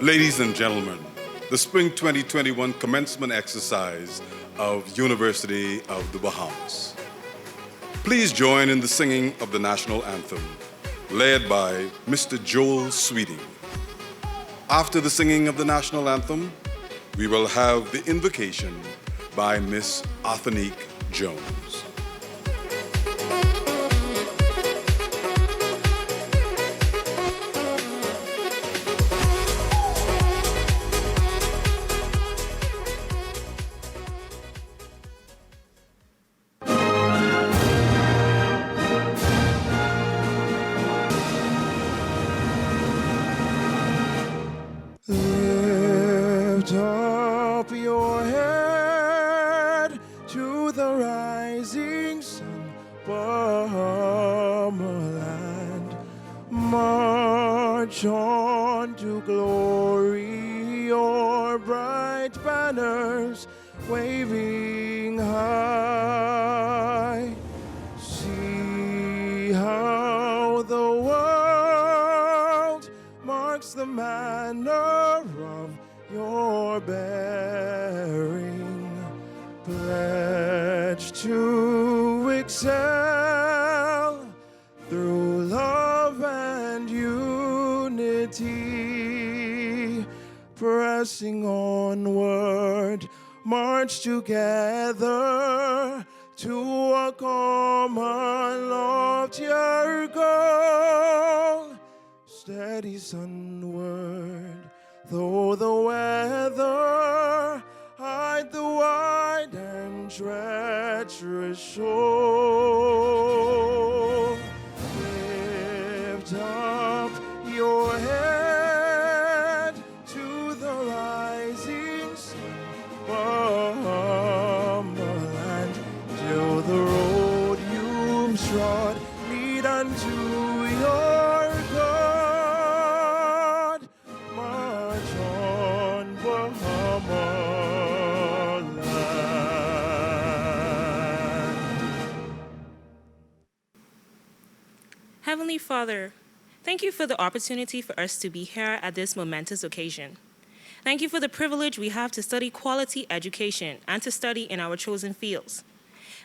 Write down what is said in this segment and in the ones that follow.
Ladies and gentlemen, the Spring 2021 commencement exercise of University of the Bahamas. Please join in the singing of the national anthem, led by Mr. Joel Sweeting. After the singing of the national anthem, we will have the invocation by Miss Athenique Jones. Lift up your head to the rising sun, Bahamaland. March on to glory, your bright banners waving high. See how the world marks the manner of your bearing, pledged to excel through love and unity, pressing onward, march together to a common loftier goal. Steady sunward, though the weather hide the wide and treacherous shore. Lift up your head to the rising sun, Bahamaland, till the road you've trod lead unto your God. March on, Bahamaland. Heavenly Father, thank you for the opportunity for us to be here at this momentous occasion. Thank you for the privilege we have to study quality education and to study in our chosen fields.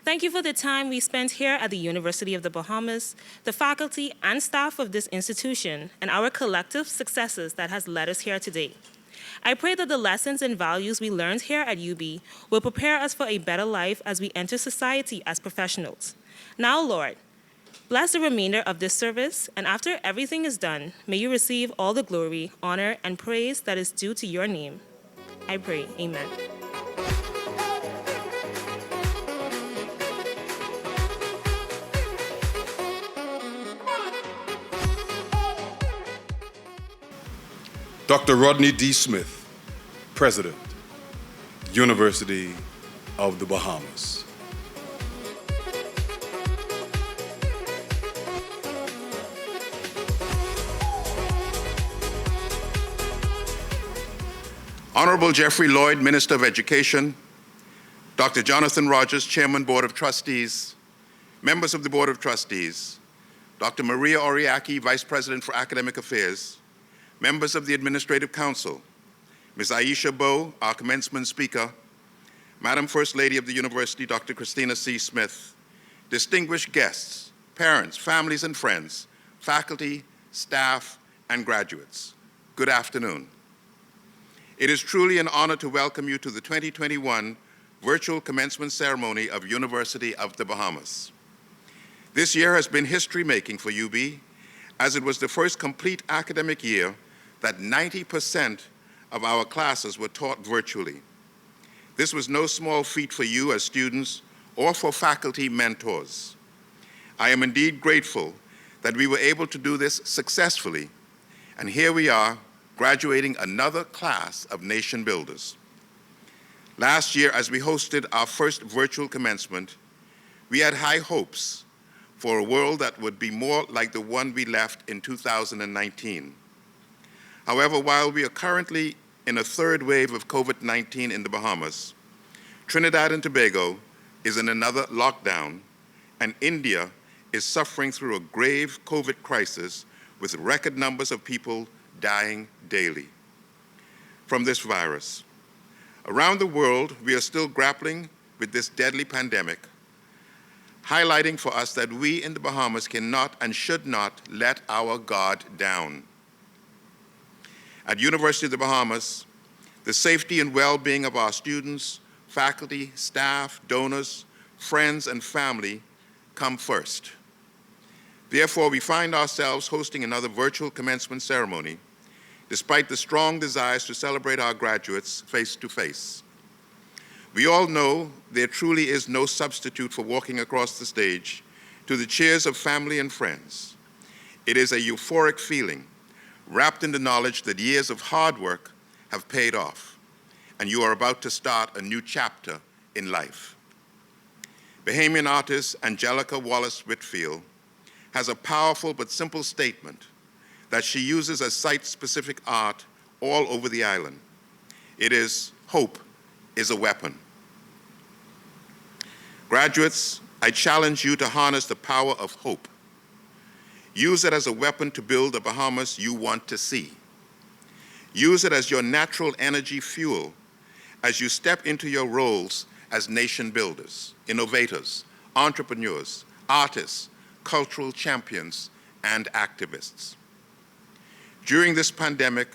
Thank you for the time we spent here at the University of the Bahamas, the faculty and staff of this institution, and our collective successes that has led us here today. I pray that the lessons and values we learned here at UB will prepare us for a better life as we enter society as professionals. Now, Lord, bless the remainder of this service, and after everything is done, may you receive all the glory, honor, and praise that is due to your name. I pray, amen. Dr. Rodney D. Smith, President, University of the Bahamas. Honorable Jeffrey Lloyd, Minister of Education, Dr. Jonathan Rogers, Chairman, Board of Trustees, members of the Board of Trustees, Dr. Maria Oriaki, Vice President for Academic Affairs, members of the Administrative Council, Ms. Aisha Bowe, our commencement speaker, Madam First Lady of the University, Dr. Christina C. Smith, distinguished guests, parents, families and friends, faculty, staff, and graduates. Good afternoon. It is truly an honor to welcome you to the 2021 virtual commencement ceremony of University of the Bahamas. This year has been history-making for UB, as it was the first complete academic year that 90% of our classes were taught virtually. This was no small feat for you as students or for faculty mentors. I am indeed grateful that we were able to do this successfully, and here we are, graduating another class of nation builders. Last year, as we hosted our first virtual commencement, we had high hopes for a world that would be more like the one we left in 2019. However, while we are currently in a third wave of COVID-19 in the Bahamas, Trinidad and Tobago is in another lockdown, and India is suffering through a grave COVID crisis with record numbers of people dying daily from this virus. Around the world, we are still grappling with this deadly pandemic, highlighting for us that we in the Bahamas cannot and should not let our guard down. At University of the Bahamas, the safety and well-being of our students, faculty, staff, donors, friends, and family come first. Therefore, we find ourselves hosting another virtual commencement ceremony, despite the strong desires to celebrate our graduates face-to-face. We all know there truly is no substitute for walking across the stage to the cheers of family and friends. It is a euphoric feeling, wrapped in the knowledge that years of hard work have paid off, and you are about to start a new chapter in life. Bahamian artist Angelica Wallace Whitfield has a powerful but simple statement that she uses as site-specific art all over the island. It is, hope is a weapon. Graduates, I challenge you to harness the power of hope. Use it as a weapon to build the Bahamas you want to see. Use it as your natural energy fuel as you step into your roles as nation builders, innovators, entrepreneurs, artists, cultural champions, and activists. During this pandemic,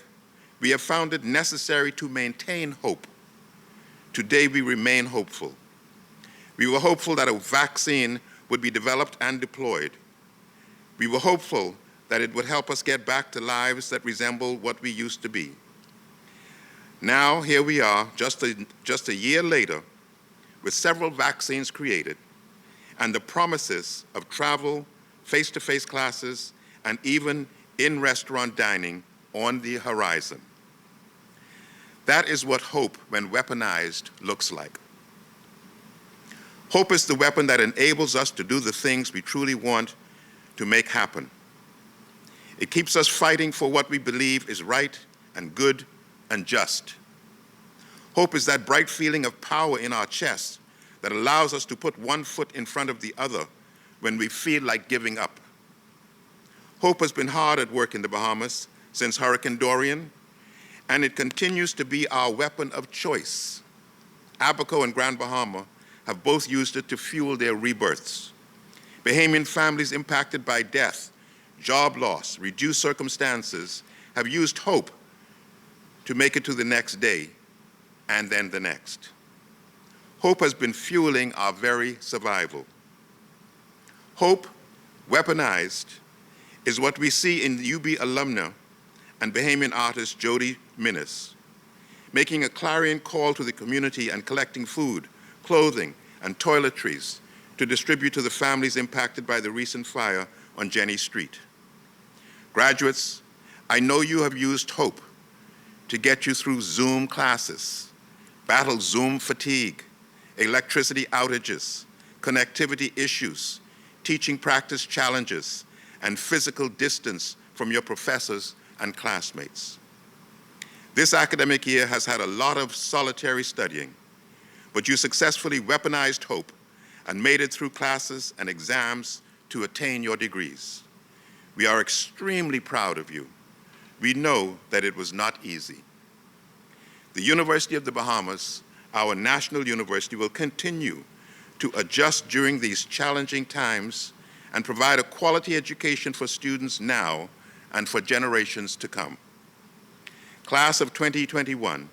we have found it necessary to maintain hope. Today, we remain hopeful. We were hopeful that a vaccine would be developed and deployed. We were hopeful that it would help us get back to lives that resemble what we used to be. Now, here we are, just a year later, with several vaccines created, and the promises of travel, face-to-face classes, and even in-restaurant dining on the horizon. That is what hope, when weaponized, looks like. Hope is the weapon that enables us to do the things we truly want to make happen. It keeps us fighting for what we believe is right and good and just. Hope is that bright feeling of power in our chest that allows us to put one foot in front of the other when we feel like giving up. Hope has been hard at work in the Bahamas since Hurricane Dorian, and it continues to be our weapon of choice. Abaco and Grand Bahama have both used it to fuel their rebirths. Bahamian families impacted by death, job loss, reduced circumstances have used hope to make it to the next day and then the next. Hope has been fueling our very survival. Hope, weaponized, is what we see in UB alumna and Bahamian artist Jody Minnis, making a clarion call to the community and collecting food, clothing, and toiletries to distribute to the families impacted by the recent fire on Jenny Street. Graduates, I know you have used hope to get you through Zoom classes, battle Zoom fatigue, electricity outages, connectivity issues, teaching practice challenges, and physical distance from your professors and classmates. This academic year has had a lot of solitary studying, but you successfully weaponized hope and made it through classes and exams to attain your degrees. We are extremely proud of you. We know that it was not easy. The University of the Bahamas, our national university, will continue to adjust during these challenging times and provide a quality education for students now and for generations to come. Class of 2021,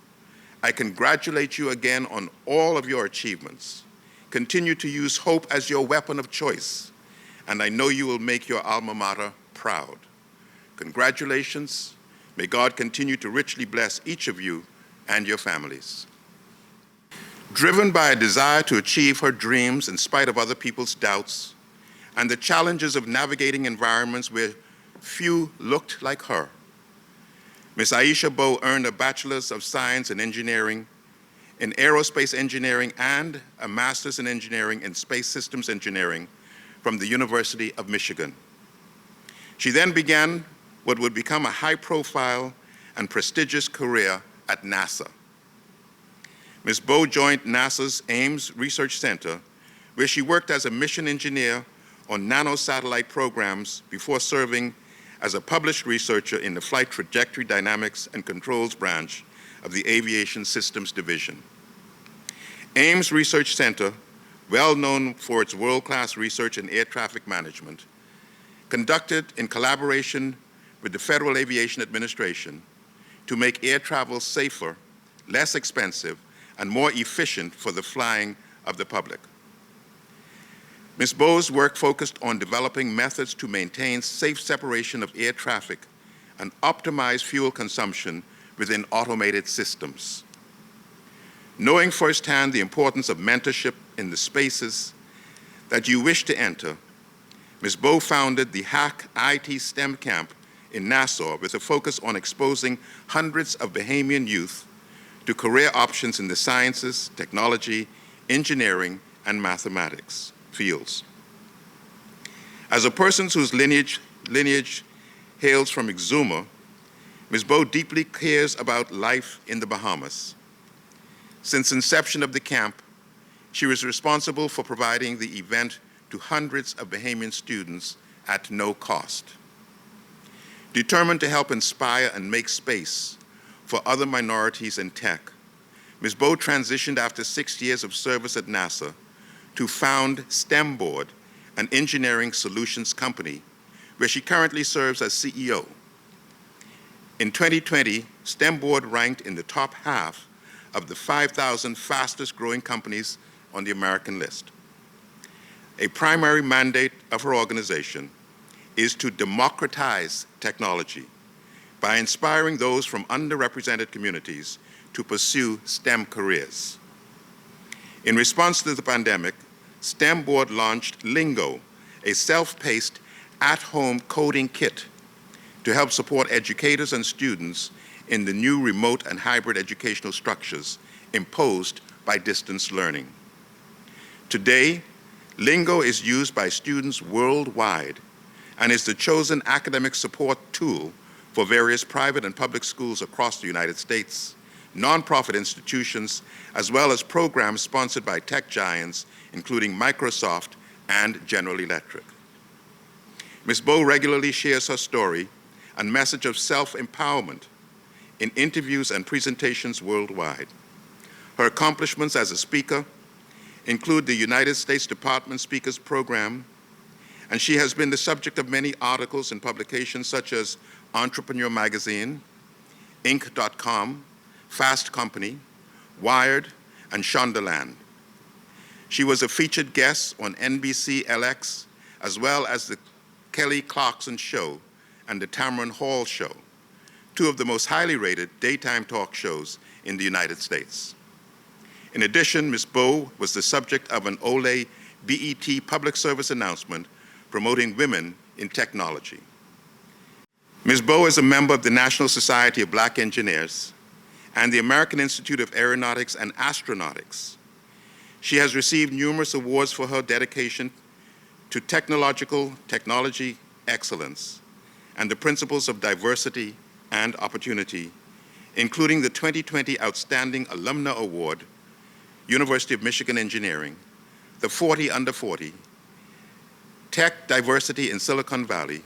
I congratulate you again on all of your achievements. Continue to use hope as your weapon of choice, and I know you will make your alma mater proud. Congratulations. May God continue to richly bless each of you and your families. Driven by a desire to achieve her dreams in spite of other people's doubts and the challenges of navigating environments where few looked like her, Ms. Aisha Bowe earned a Bachelor's of Science in Engineering in Aerospace Engineering and a Master's in Engineering in Space Systems Engineering from the University of Michigan. She then began what would become a high-profile and prestigious career at NASA. Ms. Bowe joined NASA's Ames Research Center, where she worked as a mission engineer on nanosatellite programs before serving as a published researcher in the Flight Trajectory Dynamics and Controls branch of the Aviation Systems Division. Ames Research Center, well known for its world-class research in air traffic management, conducted in collaboration with the Federal Aviation Administration to make air travel safer, less expensive, and more efficient for the flying of the public. Ms. Bowe's work focused on developing methods to maintain safe separation of air traffic and optimize fuel consumption within automated systems. Knowing firsthand the importance of mentorship in the spaces that you wish to enter, Ms. Bowe founded the Hack IT STEM Camp in Nassau with a focus on exposing hundreds of Bahamian youth to career options in the sciences, technology, engineering, and mathematics fields. As a person whose lineage hails from Exuma, Ms. Bowe deeply cares about life in the Bahamas. Since inception of the camp, she was responsible for providing the event to hundreds of Bahamian students at no cost. Determined to help inspire and make space for other minorities in tech, Ms. Bowe transitioned after 6 years of service at NASA to found STEM Board, an engineering solutions company, where she currently serves as CEO. In 2020, STEM Board ranked in the top half of the 5,000 fastest growing companies on the American list. A primary mandate of her organization is to democratize technology by inspiring those from underrepresented communities to pursue STEM careers. In response to the pandemic, STEM Board launched Lingo, a self-paced, at-home coding kit to help support educators and students in the new remote and hybrid educational structures imposed by distance learning. Today, Lingo is used by students worldwide and is the chosen academic support tool for various private and public schools across the United States, nonprofit institutions, as well as programs sponsored by tech giants, including Microsoft and General Electric. Ms. Bowe regularly shares her story and message of self-empowerment in interviews and presentations worldwide. Her accomplishments as a speaker include the United States Department Speakers Program, and she has been the subject of many articles and publications such as Entrepreneur Magazine, Inc.com, Fast Company, Wired, and Shondaland. She was a featured guest on NBC LX, as well as the Kelly Clarkson Show and the Tamron Hall Show, two of the most highly rated daytime talk shows in the United States. In addition, Ms. Bowe was the subject of an Olay BET public service announcement promoting women in technology. Ms. Bowe is a member of the National Society of Black Engineers and the American Institute of Aeronautics and Astronautics. She has received numerous awards for her dedication to technology excellence and the principles of diversity and opportunity, including the 2020 Outstanding Alumna Award, University of Michigan Engineering, the 40 Under 40, Tech Diversity in Silicon Valley,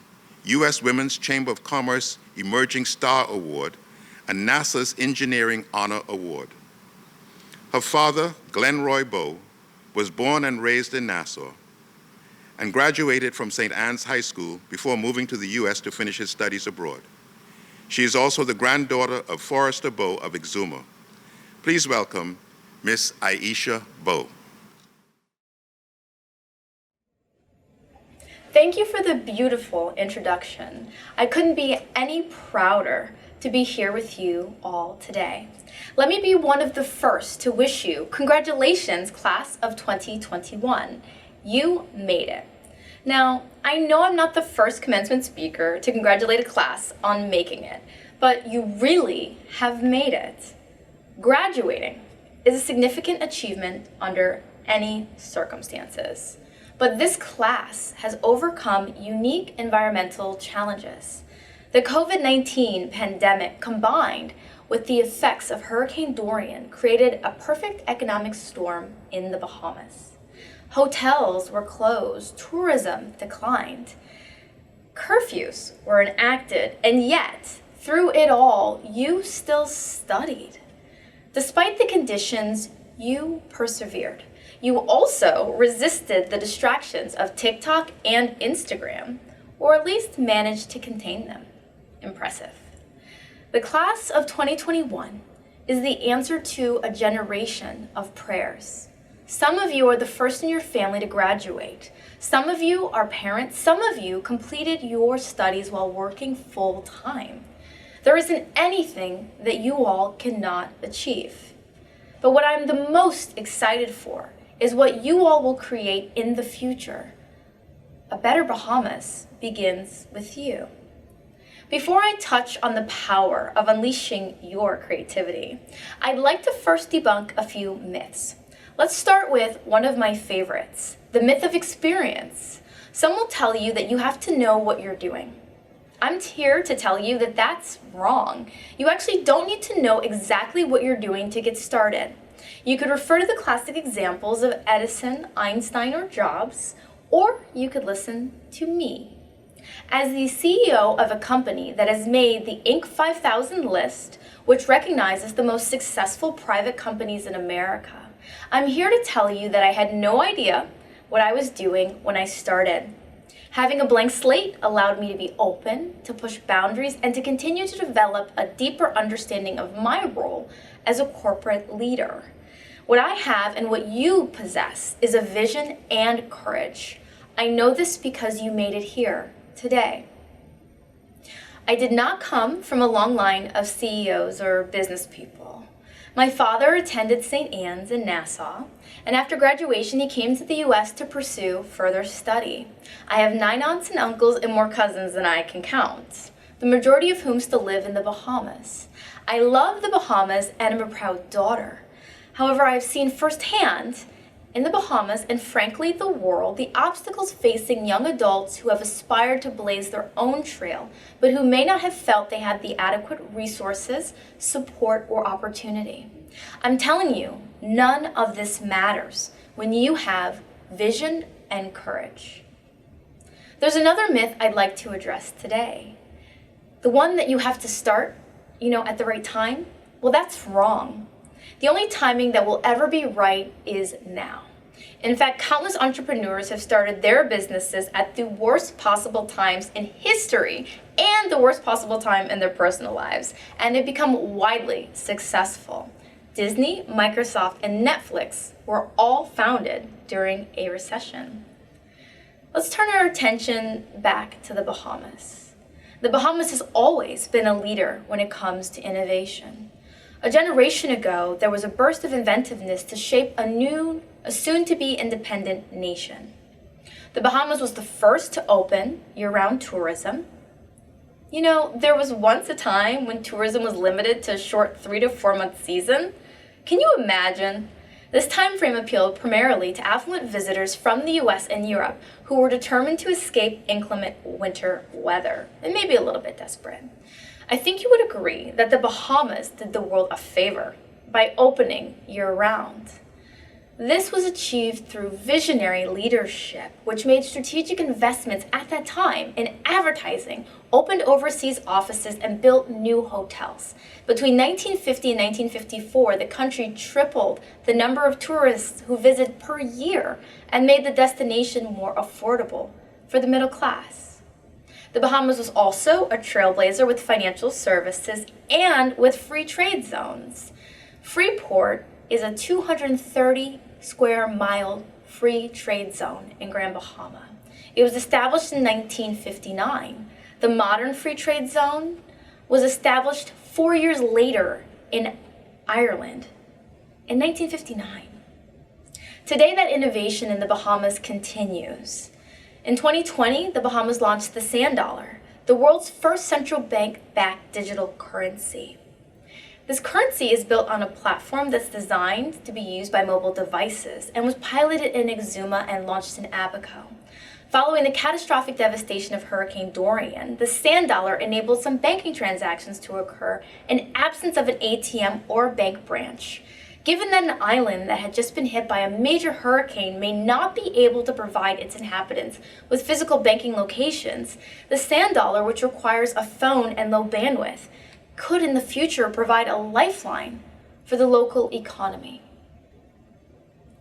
U.S. Women's Chamber of Commerce Emerging Star Award, and NASA's Engineering Honor Award. Her father, Glenn Roy Bowe, was born and raised in Nassau and graduated from St. Anne's High School before moving to the U.S. to finish his studies abroad. She is also the granddaughter of Forrester Bowe of Exuma. Please welcome Miss Aisha Bowe. Thank you for the beautiful introduction. I couldn't be any prouder to be here with you all today. Let me be one of the first to wish you congratulations, class of 2021. You made it. Now, I know I'm not the first commencement speaker to congratulate a class on making it, but you really have made it. Graduating is a significant achievement under any circumstances. But this class has overcome unique environmental challenges. The COVID-19 pandemic combined with the effects of Hurricane Dorian created a perfect economic storm in the Bahamas. Hotels were closed, tourism declined. Curfews were enacted, and yet, through it all, you still studied. Despite the conditions, you persevered. You also resisted the distractions of TikTok and Instagram, or at least managed to contain them. Impressive. The class of 2021 is the answer to a generation of prayers. Some of you are the first in your family to graduate. Some of you are parents. Some of you completed your studies while working full time. There isn't anything that you all cannot achieve. But what I'm the most excited for is what you all will create in the future. A better Bahamas begins with you. Before I touch on the power of unleashing your creativity, I'd like to first debunk a few myths. Let's start with one of my favorites, the myth of experience. Some will tell you that you have to know what you're doing. I'm here to tell you that that's wrong. You actually don't need to know exactly what you're doing to get started. You could refer to the classic examples of Edison, Einstein, or Jobs, or you could listen to me. As the CEO of a company that has made the Inc. 5000 list, which recognizes the most successful private companies in America, I'm here to tell you that I had no idea what I was doing when I started. Having a blank slate allowed me to be open, to push boundaries, and to continue to develop a deeper understanding of my role as a corporate leader. What I have and what you possess is a vision and courage. I know this because you made it here today. I did not come from a long line of CEOs or business people. My father attended St. Anne's in Nassau, and after graduation he came to the US to pursue further study. I have 9 aunts and uncles and more cousins than I can count, the majority of whom still live in the Bahamas. I love the Bahamas and am a proud daughter. However, I've seen firsthand in the Bahamas and frankly the world the obstacles facing young adults who have aspired to blaze their own trail, but who may not have felt they had the adequate resources, support, or opportunity. I'm telling you, none of this matters when you have vision and courage. There's another myth I'd like to address today. The one that you have to start, at the right time. Well, that's wrong. The only timing that will ever be right is now. In fact, countless entrepreneurs have started their businesses at the worst possible times in history and the worst possible time in their personal lives, and have become widely successful. Disney, Microsoft, and Netflix were all founded during a recession. Let's turn our attention back to the Bahamas. The Bahamas has always been a leader when it comes to innovation. A generation ago, there was a burst of inventiveness to shape a soon-to-be independent nation. The Bahamas was the first to open year-round tourism. There was once a time when tourism was limited to a short 3 to 4 month season. Can you imagine? This time frame appealed primarily to affluent visitors from the US and Europe who were determined to escape inclement winter weather and maybe a little bit desperate. I think you would agree that the Bahamas did the world a favor by opening year-round. This was achieved through visionary leadership, which made strategic investments at that time in advertising, opened overseas offices, and built new hotels. Between 1950 and 1954, the country tripled the number of tourists who visit per year and made the destination more affordable for the middle class. The Bahamas was also a trailblazer with financial services and with free trade zones. Freeport is a 230 square mile free trade zone in Grand Bahama. It was established in 1959. The modern free trade zone was established 4 years later in Ireland in 1959. Today, that innovation in the Bahamas continues. In 2020, the Bahamas launched the Sand Dollar, the world's first central bank-backed digital currency. This currency is built on a platform that's designed to be used by mobile devices and was piloted in Exuma and launched in Abaco. Following the catastrophic devastation of Hurricane Dorian, the Sand Dollar enabled some banking transactions to occur in absence of an ATM or bank branch. Given that an island that had just been hit by a major hurricane may not be able to provide its inhabitants with physical banking locations, the sand dollar, which requires a phone and low bandwidth, could in the future provide a lifeline for the local economy.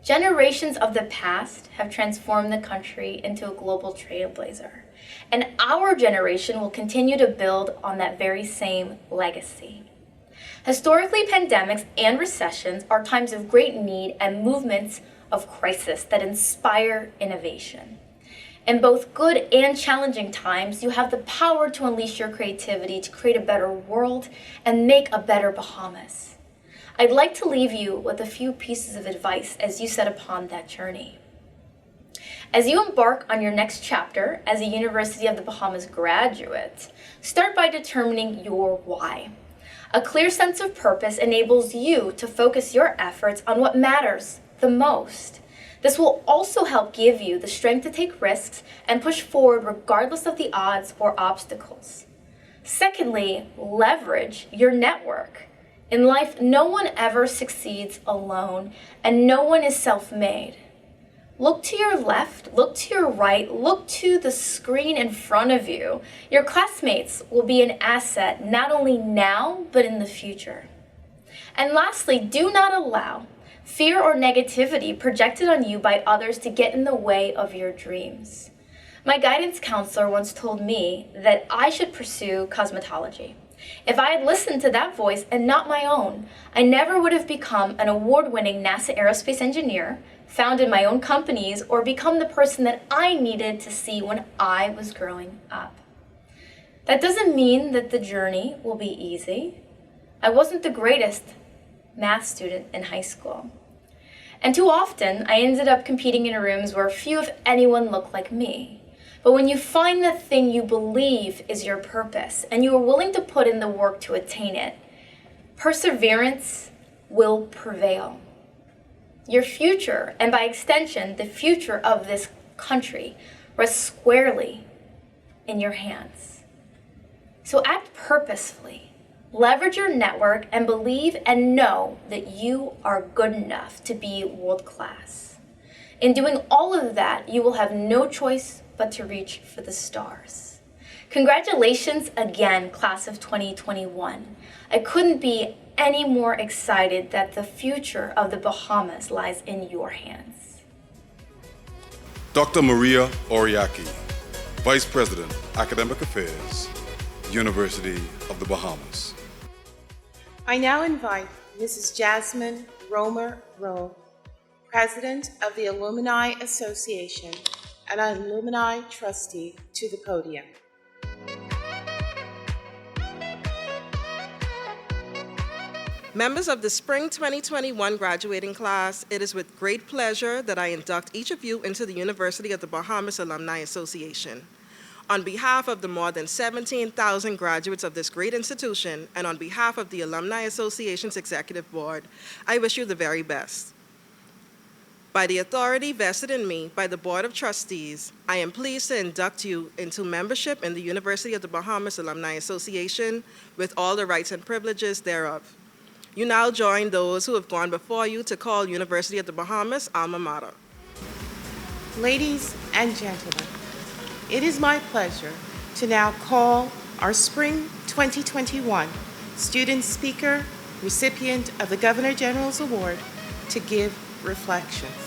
Generations of the past have transformed the country into a global trailblazer, and our generation will continue to build on that very same legacy. Historically, pandemics and recessions are times of great need and movements of crisis that inspire innovation. In both good and challenging times, you have the power to unleash your creativity to create a better world and make a better Bahamas. I'd like to leave you with a few pieces of advice as you set upon that journey. As you embark on your next chapter as a University of the Bahamas graduate, start by determining your why. A clear sense of purpose enables you to focus your efforts on what matters the most. This will also help give you the strength to take risks and push forward regardless of the odds or obstacles. Secondly, leverage your network. In life, no one ever succeeds alone, and no one is self-made. Look to your left, look to your right, look to the screen in front of you. Your classmates will be an asset not only now, but in the future. And lastly, do not allow fear or negativity projected on you by others to get in the way of your dreams. My guidance counselor once told me that I should pursue cosmetology. If I had listened to that voice and not my own, I never would have become an award-winning NASA aerospace engineer, founded my own companies, or become the person that I needed to see when I was growing up. That doesn't mean that the journey will be easy. I wasn't the greatest math student in high school. And too often, I ended up competing in rooms where few, if anyone, looked like me. But when you find the thing you believe is your purpose, and you are willing to put in the work to attain it, perseverance will prevail. Your future, and by extension, the future of this country, rests squarely in your hands. So act purposefully, leverage your network, and believe and know that you are good enough to be world class. In doing all of that, you will have no choice but to reach for the stars. Congratulations again, class of 2021. I couldn't be any more excited that the future of the Bahamas lies in your hands. Dr. Maria Oriaki, Vice President, Academic Affairs, University of the Bahamas. I now invite Mrs. Jasmine Romer Rowe, President of the Alumni Association and an alumni trustee, to the podium. Members of the Spring 2021 graduating class, it is with great pleasure that I induct each of you into the University of the Bahamas Alumni Association. On behalf of the more than 17,000 graduates of this great institution, and on behalf of the Alumni Association's Executive Board, I wish you the very best. By the authority vested in me by the Board of Trustees, I am pleased to induct you into membership in the University of the Bahamas Alumni Association with all the rights and privileges thereof. You now join those who have gone before you to call University of the Bahamas alma mater. Ladies and gentlemen, it is my pleasure to now call our Spring 2021 student speaker, recipient of the Governor General's Award, to give reflections.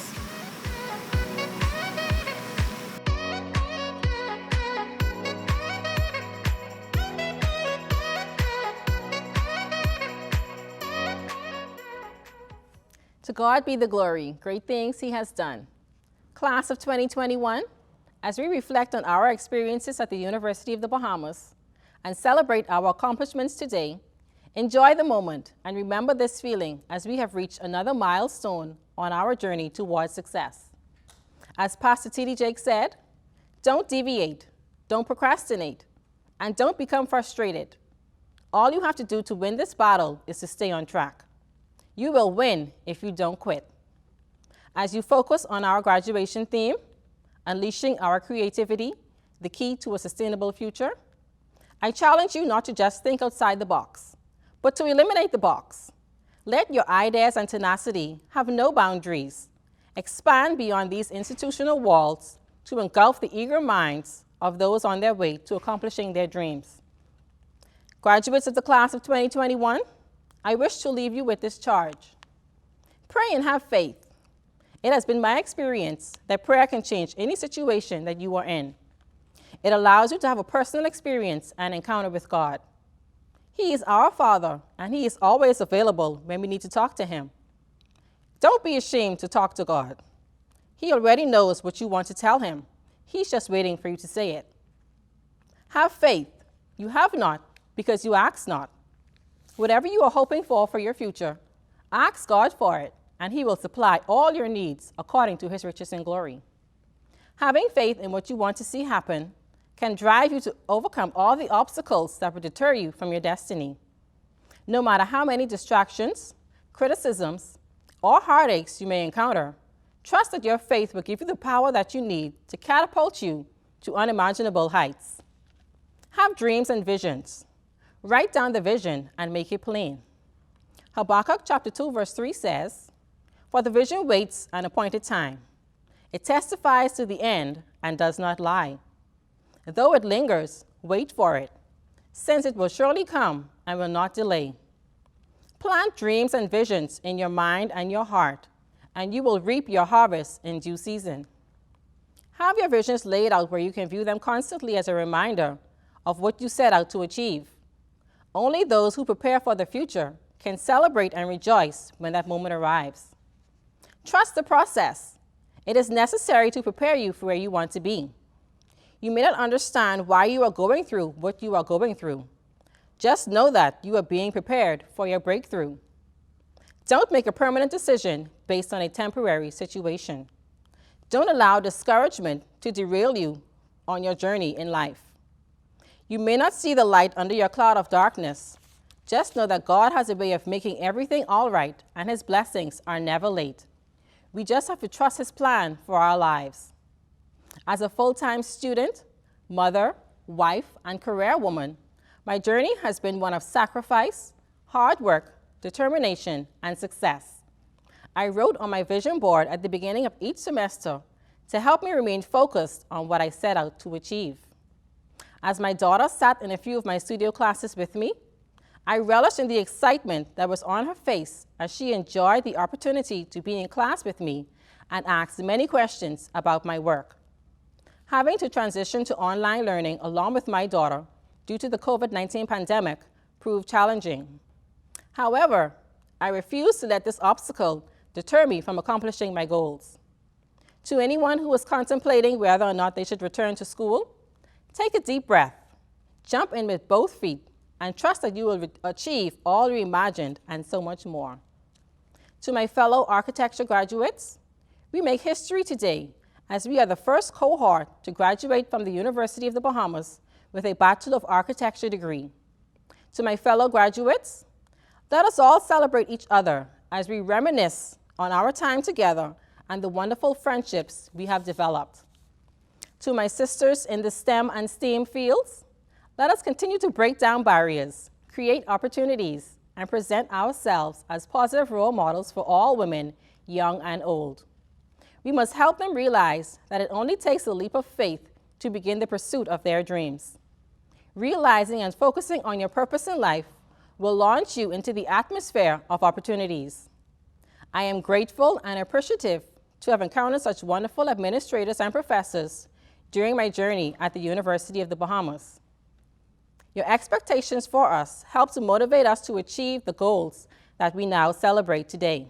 To God be the glory, great things He has done. Class of 2021, as we reflect on our experiences at the University of the Bahamas and celebrate our accomplishments today, enjoy the moment and remember this feeling as we have reached another milestone on our journey towards success. As Pastor T.D. Jake said, don't deviate, don't procrastinate, and don't become frustrated. All you have to do to win this battle is to stay on track. You will win if you don't quit. As you focus on our graduation theme, unleashing our creativity, the key to a sustainable future, I challenge you not to just think outside the box, but to eliminate the box. Let your ideas and tenacity have no boundaries. Expand beyond these institutional walls to engulf the eager minds of those on their way to accomplishing their dreams. Graduates of the class of 2021, I wish to leave you with this charge. Pray and have faith. It has been my experience that prayer can change any situation that you are in. It allows you to have a personal experience and encounter with God. He is our Father, and He is always available when we need to talk to Him. Don't be ashamed to talk to God. He already knows what you want to tell Him. He's just waiting for you to say it. Have faith. You have not because you ask not. Whatever you are hoping for your future, ask God for it, and He will supply all your needs according to His riches and glory. Having faith in what you want to see happen can drive you to overcome all the obstacles that would deter you from your destiny. No matter how many distractions, criticisms, or heartaches you may encounter, trust that your faith will give you the power that you need to catapult you to unimaginable heights. Have dreams and visions. Write down the vision and make it plain. Habakkuk chapter 2 verse 3 says, "For the vision waits an appointed time. It testifies to the end and does not lie. Though it lingers, wait for it, since it will surely come and will not delay." Plant dreams and visions in your mind and your heart, and you will reap your harvest in due season. Have your visions laid out where you can view them constantly as a reminder of what you set out to achieve. Only those who prepare for the future can celebrate and rejoice when that moment arrives. Trust the process. It is necessary to prepare you for where you want to be. You may not understand why you are going through what you are going through. Just know that you are being prepared for your breakthrough. Don't make a permanent decision based on a temporary situation. Don't allow discouragement to derail you on your journey in life. You may not see the light under your cloud of darkness. Just know that God has a way of making everything all right, and His blessings are never late. We just have to trust His plan for our lives. As a full-time student, mother, wife, and career woman, my journey has been one of sacrifice, hard work, determination, and success. I wrote on my vision board at the beginning of each semester to help me remain focused on what I set out to achieve. As my daughter sat in a few of my studio classes with me, I relished in the excitement that was on her face as she enjoyed the opportunity to be in class with me and asked many questions about my work. Having to transition to online learning along with my daughter due to the COVID-19 pandemic proved challenging. However, I refused to let this obstacle deter me from accomplishing my goals. To anyone who is contemplating whether or not they should return to school, take a deep breath, jump in with both feet, and trust that you will achieve all you imagined and so much more. To my fellow architecture graduates, we make history today as we are the first cohort to graduate from the University of the Bahamas with a Bachelor of Architecture degree. To my fellow graduates, let us all celebrate each other as we reminisce on our time together and the wonderful friendships we have developed. To my sisters in the STEM and STEAM fields, let us continue to break down barriers, create opportunities, and present ourselves as positive role models for all women, young and old. We must help them realize that it only takes a leap of faith to begin the pursuit of their dreams. Realizing and focusing on your purpose in life will launch you into the atmosphere of opportunities. I am grateful and appreciative to have encountered such wonderful administrators and professors during my journey at the University of the Bahamas. Your expectations for us help to motivate us to achieve the goals that we now celebrate today.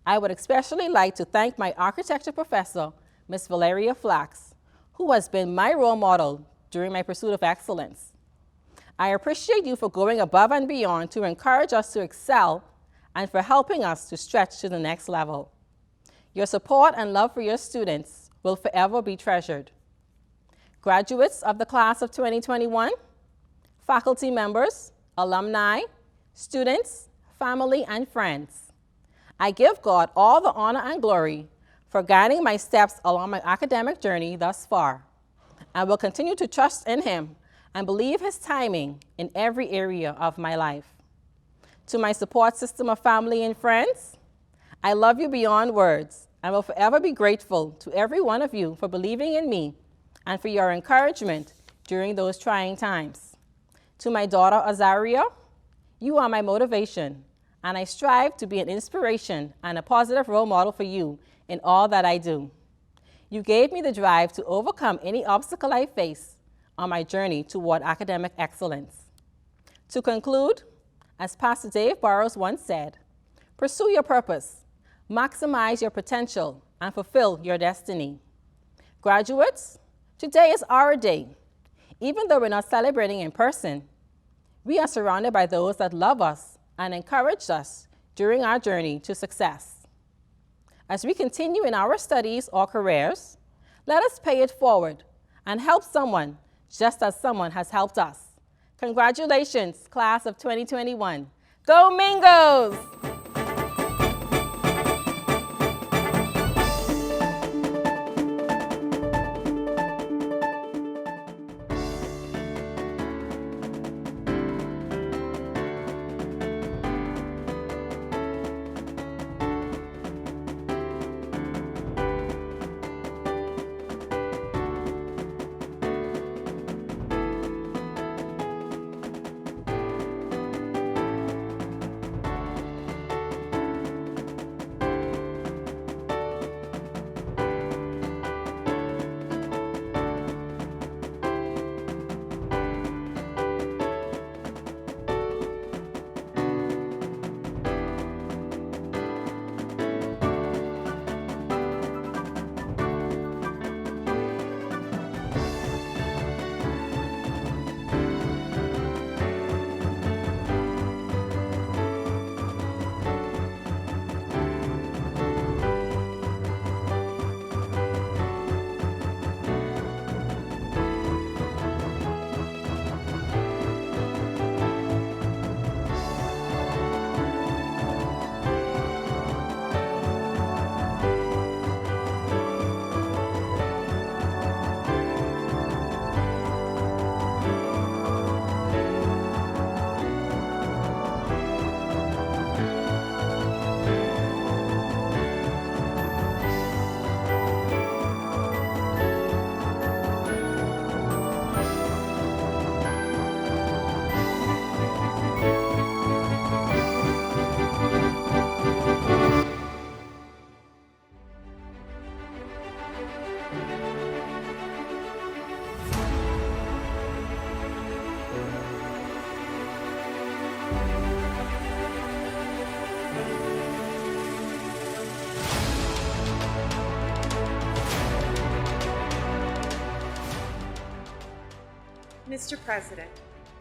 I would especially like to thank my architecture professor, Ms. Valeria Flax, who has been my role model during my pursuit of excellence. I appreciate you for going above and beyond to encourage us to excel and for helping us to stretch to the next level. Your support and love for your students will forever be treasured. Graduates of the class of 2021, faculty members, alumni, students, family, and friends, I give God all the honor and glory for guiding my steps along my academic journey thus far. I will continue to trust in Him and believe His timing in every area of my life. To my support system of family and friends, I love you beyond words and will forever be grateful to every one of you for believing in me and for your encouragement during those trying times. To my daughter Azaria, you are my motivation, and I strive to be an inspiration and a positive role model for you in all that I do. You gave me the drive to overcome any obstacle I face on my journey toward academic excellence. To conclude, as Pastor Dave Burrows once said, pursue your purpose, maximize your potential, and fulfill your destiny. Graduates, today is our day. Even though we're not celebrating in person, we are surrounded by those that love us and encourage us during our journey to success. As we continue in our studies or careers, let us pay it forward and help someone just as someone has helped us. Congratulations, class of 2021. Go Mingos! Mr. President,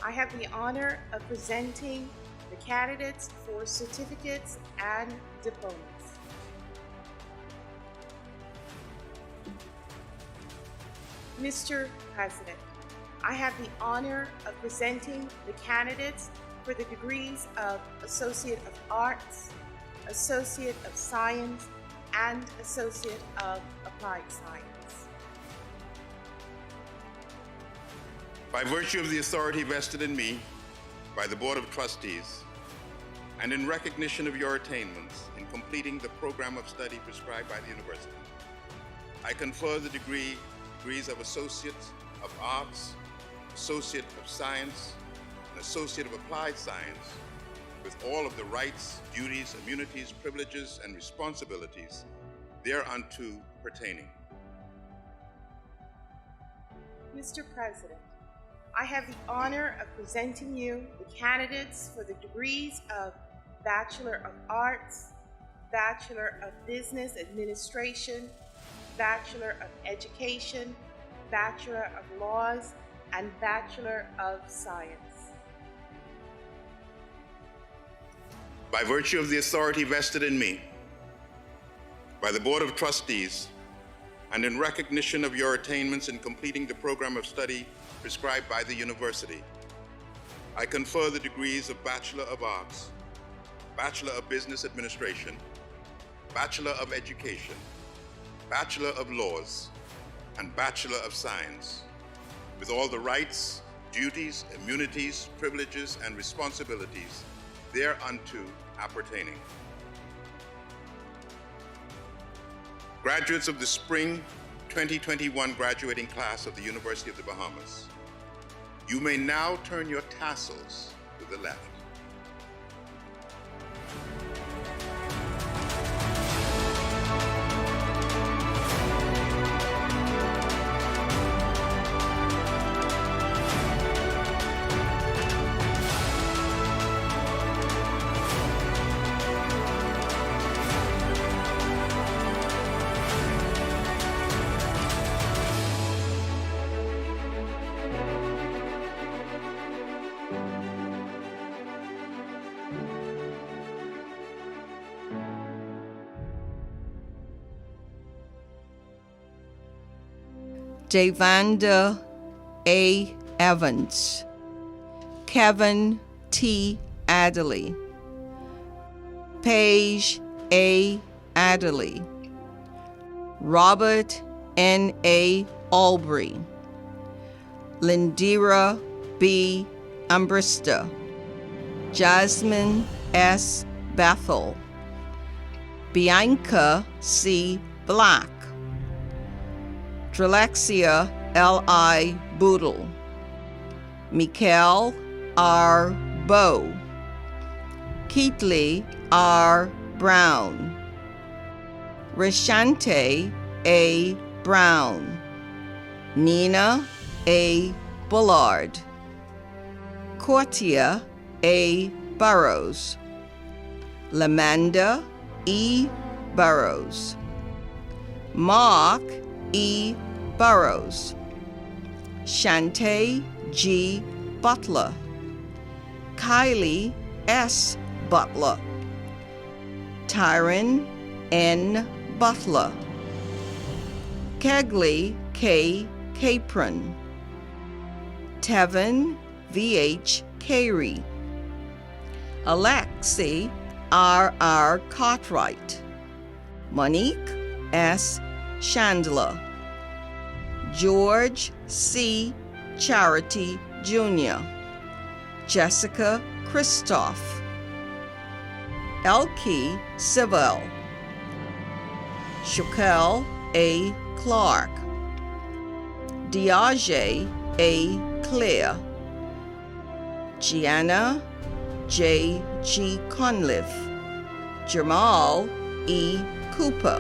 I have the honor of presenting the candidates for certificates and diplomas. Mr. President, I have the honor of presenting the candidates for the degrees of Associate of Arts, Associate of Science, and Associate of Applied Science. By virtue of the authority vested in me by the Board of Trustees, and in recognition of your attainments in completing the program of study prescribed by the university, I confer the degrees of Associate of Arts, Associate of Science, and Associate of Applied Science, with all of the rights, duties, immunities, privileges, and responsibilities thereunto pertaining. Mr. President, I have the honor of presenting you the candidates for the degrees of Bachelor of Arts, Bachelor of Business Administration, Bachelor of Education, Bachelor of Laws, and Bachelor of Science. By virtue of the authority vested in me by the Board of Trustees, and in recognition of your attainments in completing the program of study prescribed by the university, I confer the degrees of Bachelor of Arts, Bachelor of Business Administration, Bachelor of Education, Bachelor of Laws, and Bachelor of Science, with all the rights, duties, immunities, privileges, and responsibilities thereunto appertaining. Graduates of the Spring 2021 graduating class of the University of the Bahamas, you may now turn your tassels to the left. Davanda A. Evans, Kevin T. Adderley, Paige A. Adderley, Robert N. A. Albury, Lindira B. Umbrista, Jasmine S. Bethel, Bianca C. Black, Dralexia L.I. Boodle, Mikael R. Bow, Keatley R. Brown, Rashante A. Brown, Nina A. Bullard, Cortia A. Burrows, Lamanda E. Burrows, Mark E. Burrows, Shantae G. Butler, Kylie S. Butler, Tyron N. Butler, Kegley K. Capron, Tevin V.H. Carey, Alexi R.R. Cartwright, Monique S. Chandler, George C. Charity Jr., Jessica Christoph, Elke Sivell, Shaquel A. Clark, Diage A. Clare, Gianna J. G. Conliffe, Jamal E. Cooper,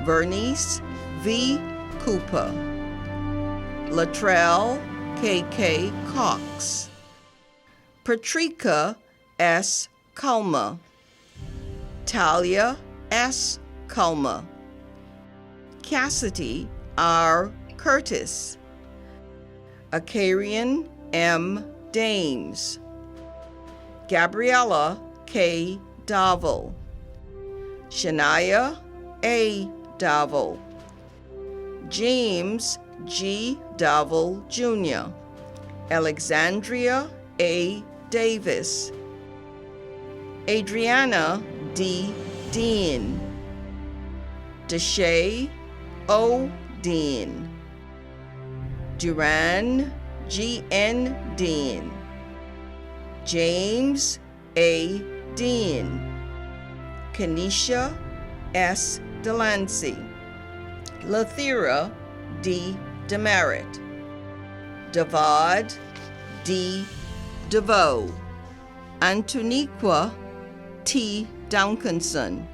Vernice V. Cooper, Latrell K.K. Cox, Patricia S. Culmer, Talia S. Culmer, Cassidy R. Curtis, Acarian M. Dames, Gabriella K. Davil, Shania A. Davil, James G. Davil Jr., Alexandria A. Davis, Adriana D. Dean, Deshay O. Dean, Duran G. N. Dean, James A. Dean, Kenesha S. Delancey, Lathira D. Demerit, Davad D. DeVoe, Antoniqua T. Duncanson,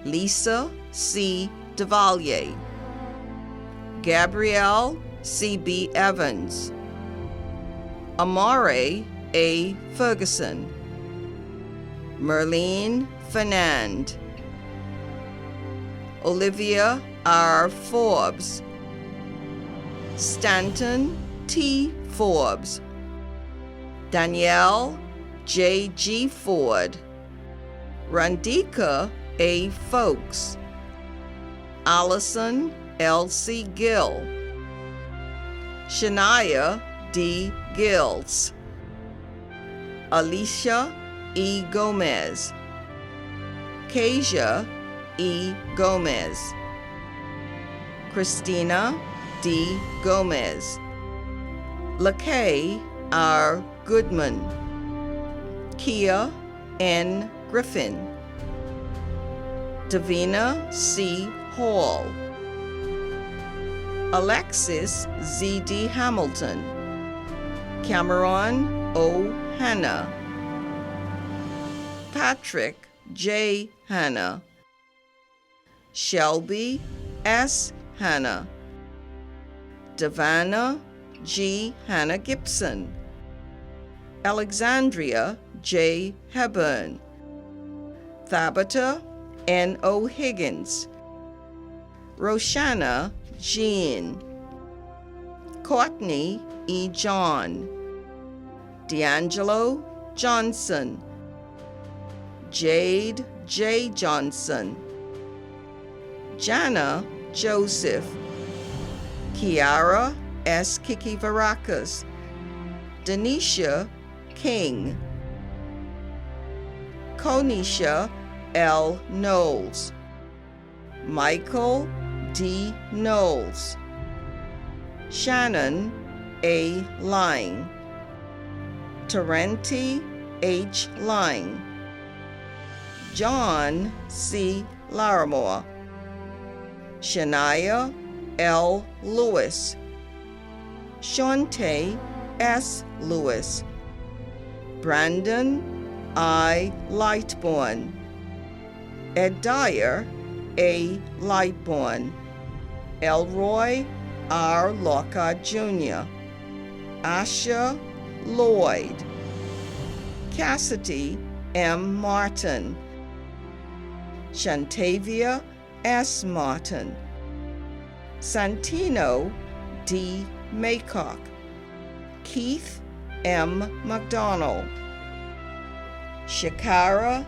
Lisa C. Devalier, Gabrielle C.B. Evans, Amare A. Ferguson, Merlene Fernand, Olivia R. Forbes, Stanton T. Forbes, Danielle J. G. Ford, Randika A. Folks, Allison L. C. Gill, Shania D. Gills, Alicia E. Gomez, Kasia E. Gomez, Christina D. Gomez, LaKay R. Goodman, Kia N. Griffin, Davina C. Hall, Alexis Z.D. Hamilton, Cameron O. Hanna, Patrick J. Hanna, Shelby S. Hanna, Davana G. Hanna Gibson, Alexandria J. Hebburn, Thabita N. O. Higgins, Roshana Jean, Courtney E. John, D'Angelo Johnson, Jade J. Johnson, Jana Joseph, Kiara S. Kiki Varacas, Denisha King, Konisha L. Knowles, Michael D. Knowles, Shannon A. Line, Tarenti H. Line, John C. Larimore, Shania L. Lewis, Shante S. Lewis, Brandon I. Lightborn, Ed Dyer A. Lightborn, Elroy R. Lockhart Jr., Asha Lloyd, Cassidy M. Martin, Shantavia S. Martin, Santino D. Maycock, Keith M. McDonald, Shakara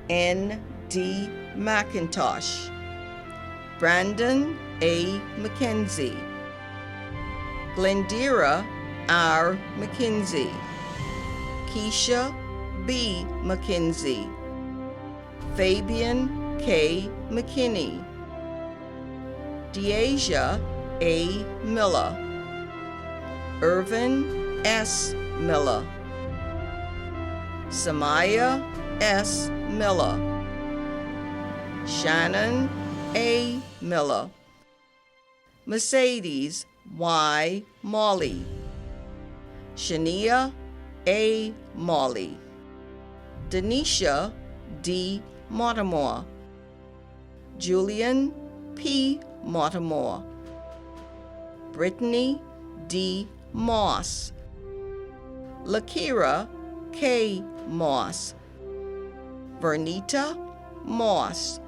N. D. McIntosh, Brandon A. McKenzie, Glendira R. McKenzie, Keisha B. McKenzie, Fabian K. McKinney, Deasia A. Miller, Irvin S. Miller, Samaya S. Miller, Shannon A. Miller, Mercedes Y. Molly, Shania A. Molly, Denisha D. Mortimore, Julian P. Mortimore, Brittany D. Moss, Lakira K. Moss, Vernita Moss,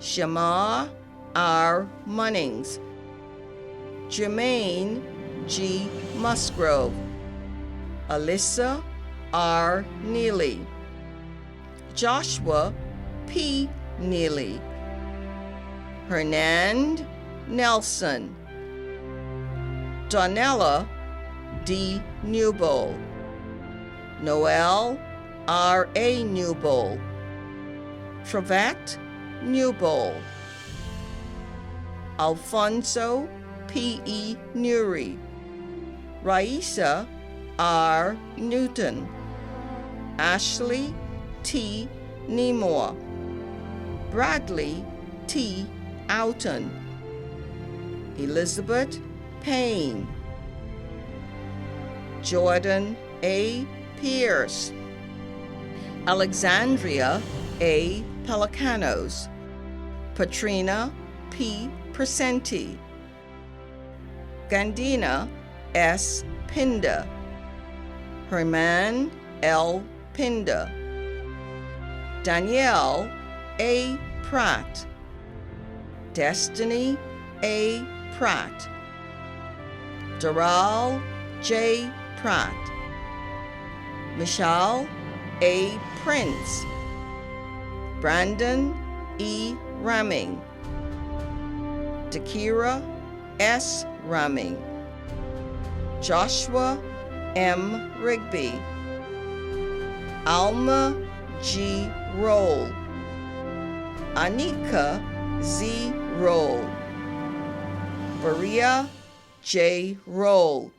Shamar R. Munnings, Jermaine G. Musgrove, Alyssa R. Neely, Joshua P. Neely, Hernand Nelson, Donella D. Newbold, Noel R. A. Newbold, Travette Newbold, Alfonso P. E. Newry, Raisa R. Newton, Ashley T. Nemore, Bradley T. Oughton, Elizabeth Payne, Jordan A. Pierce, Alexandria A. Pelicanos, Patrina P. Presenti, Gandina S. Pinder, Herman L. Pinder, Danielle A. Pratt, Destiny A. Pratt, Doral J. Pratt, Michelle A. Prince, Brandon E. Ramming, Takira S. Ramming, Joshua M. Rigby, Alma G. Roll, Anika Z. Roll, Maria J. Roll,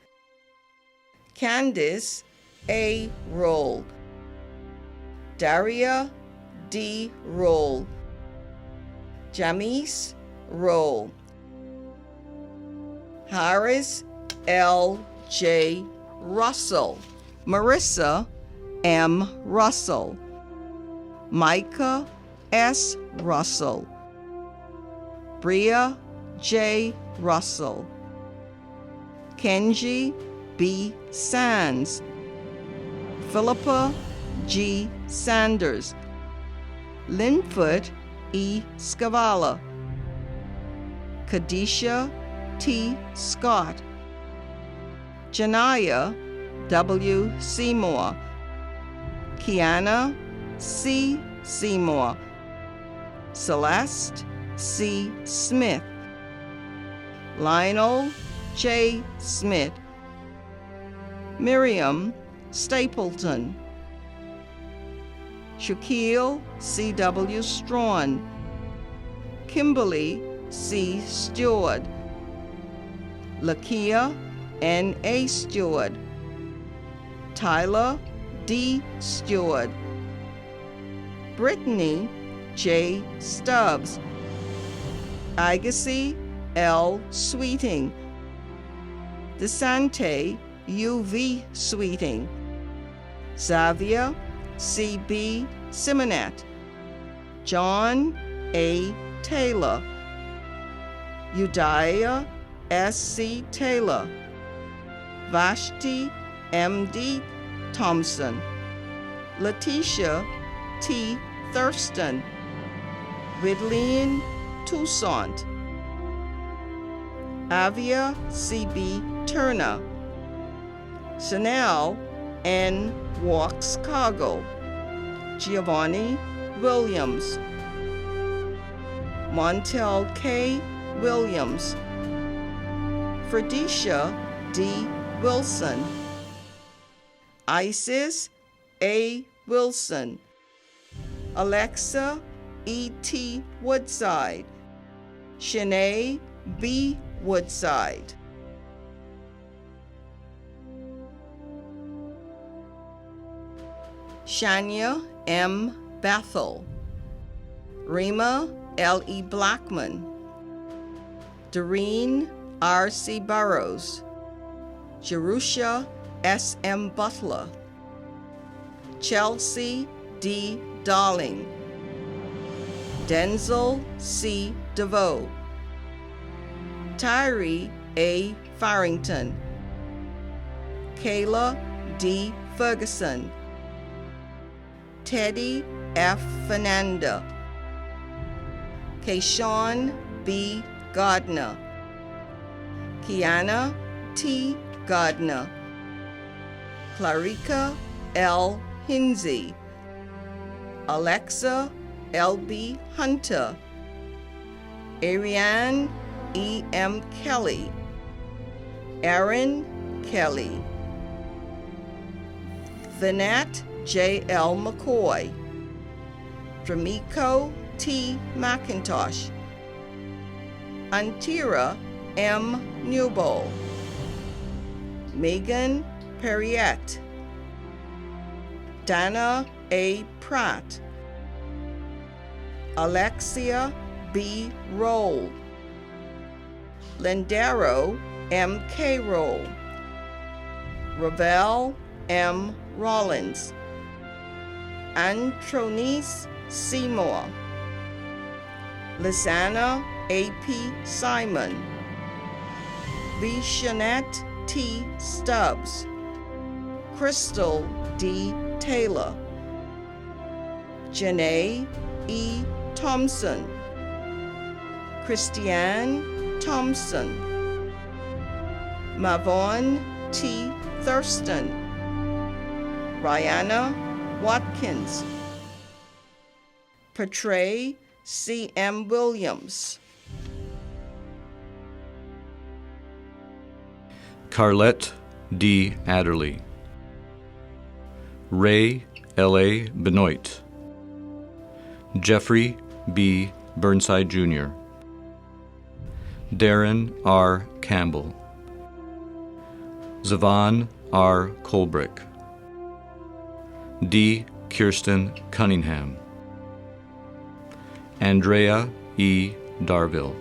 Candice A. Roll. Daria D. Roll. Jamis Roll. Harris L. J. Russell. Marissa M. Russell. Micah S. Russell. Bria J. Russell. Kenji B. Sands. Philippa G. Sanders. Linfoot E. Scavala. Kadisha T. Scott. Janaya W. Seymour. Kiana C. Seymour. Celeste C. Smith. Lionel J. Smith. Miriam Stapleton. Shaquille C. W. Strawn. Kimberly C. Stewart. Lakia N. A. Stewart. Tyler D. Stewart. Brittany J. Stubbs. Agassi L. Sweeting. Desante U. V. Sweeting. Xavier C. B. Simonet. John A. Taylor. Udiah S. C. Taylor. Vashti M. D. Thompson. Letitia T. Thurston. Ridleen Toussaint. Avia C. B. Turner. Chanel N. Walks Cargo. Giovanni Williams. Montel K. Williams. Fredecia D. Wilson. Isis A. Wilson. Alexa E. T. Woodside. Shanae B. Woodside. Shania M. Bethel. Rima L. E. Blackman. Doreen R. C. Burrows. Jerusha S. M. Butler. Chelsea D. Darling. Denzel C. DeVoe. Tyree A. Farrington. Kayla D. Ferguson. Teddy F. Fernanda. Kayshawn B. Gardner. Kiana T. Gardner. Clarika L. Hinsey. Alexa L. B. Hunter. Ariane E. M. Kelly. Aaron Kelly. Vinette J. L. McCoy. Dramico T. McIntosh. Antira M. Newbold. Megan Perriette. Dana A. Pratt. Alexia B. Roll. Lendero M. K. Roll. Ravel M. Rollins. Antronice Seymour. Lizana A.P. Simon. Vishanette T. Stubbs. Crystal D. Taylor. Janae E. Thompson. Christiane Thompson. Mavon T. Thurston. Rihanna Watkins. Portray C. M. Williams. Carlette D. Adderley. Ray L. A. Benoit. Jeffrey B. Burnside Jr. Darren R. Campbell. Zavon R. Colbrick. D. Kirsten Cunningham, Andrea E. Darville,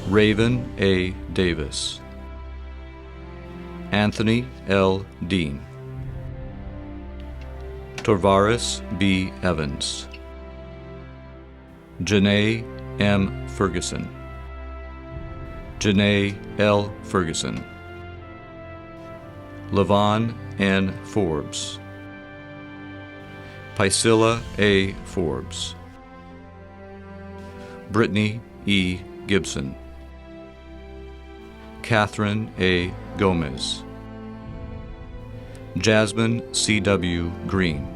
Raven A. Davis, Anthony L. Dean, Torvaris B. Evans, Janae M. Ferguson, Janae L. Ferguson, Levon N. Forbes, Priscilla A. Forbes, Brittany E. Gibson, Catherine A. Gomez, Jasmine C.W. Green,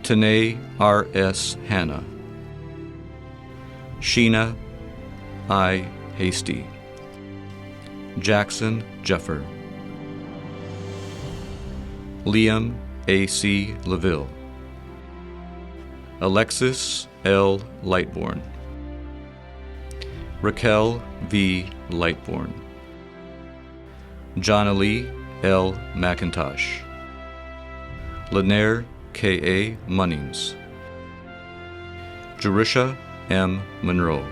Tanae R.S. Hanna, Sheena I. Hasty, Jackson Jeffer, Liam A.C. LaVille, Alexis L. Lightbourne, Raquel V. Lightbourne, Jonalee L. McIntosh, Lanier K.A. Munnings, Jerusha M. Monroe,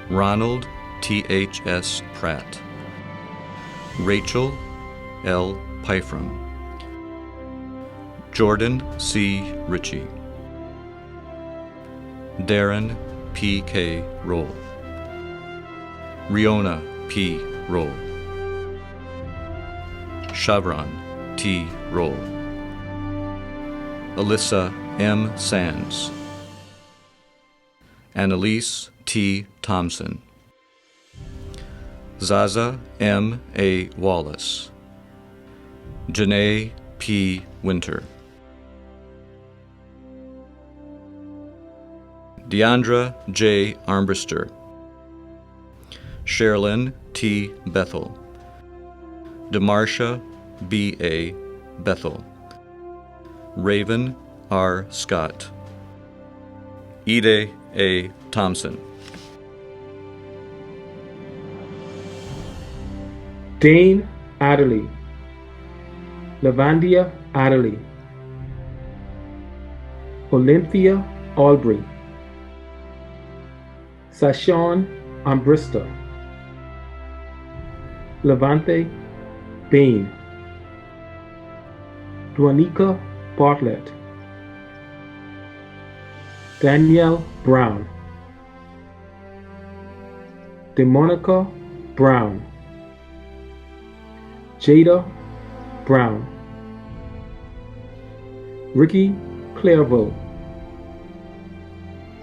Ronald T.H.S. Pratt, Rachel L. Pyfram, Jordan C. Ritchie, Darren P.K. Roll, Riona P. Roll, Shavron T. Roll, Alyssa M. Sands, Annalise T. Thompson, Zaza M. A. Wallace, Janae P. Winter, Deandra J. Armbruster, Sherilyn T. Bethel, Demarsha B. A. Bethel, Raven R. Scott, Ide A. Thompson, Dane Adderley, Lavandia Adderley, Olympia Albury, Sashon Ambrista, Levante Bain, Duanica Bartlett, Danielle Brown, DeMonica Brown, Jada Brown, Ricky Clairvaux,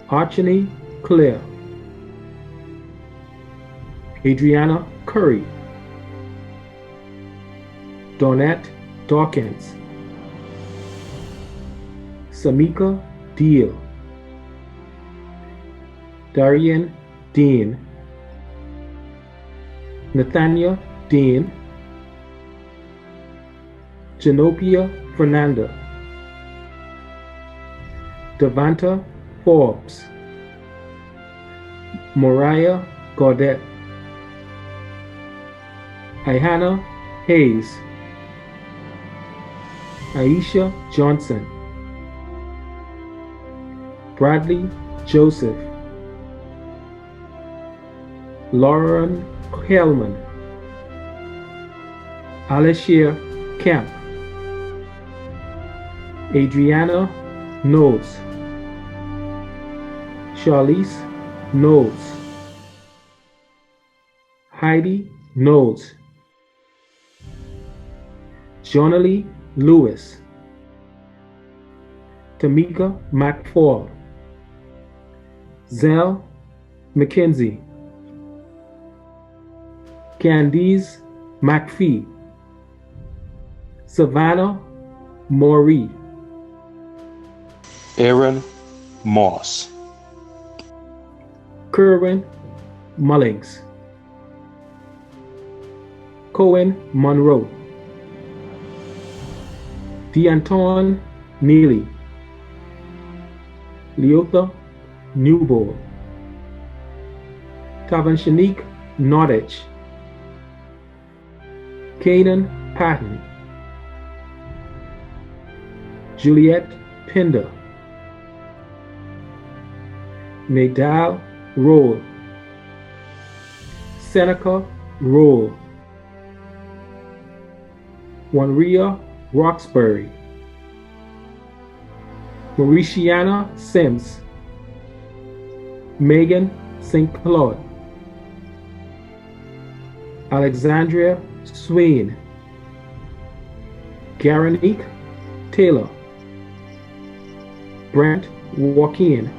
Archie Claire, Adriana Curry, Donette Dawkins, Samika Deal, Darian Dean, Nathania Dean, Genopia Fernanda, Devanta Forbes, Mariah Gaudet, Ihana Hayes, Aisha Johnson, Bradley Joseph, Lauren Hellman, Alicia Kemp, Adriana Knowles, Charlize Knowles, Heidi Knowles, Jonalie Lewis, Tamika McFall, Zell McKenzie, Candice McPhee, Savannah Moree, Aaron Moss, Kerwin Mullings, Cohen Monroe, Deanton Neely, Leotha Newbold, Tavan Shanique Nordich, Kaden Patton, Juliet Pinder, Nadal Roll, Seneca Roll, Wanria Roxbury, Mauritiana Sims, Megan St. Claude, Alexandria Swain, Garanique Taylor, Brent Joaquin,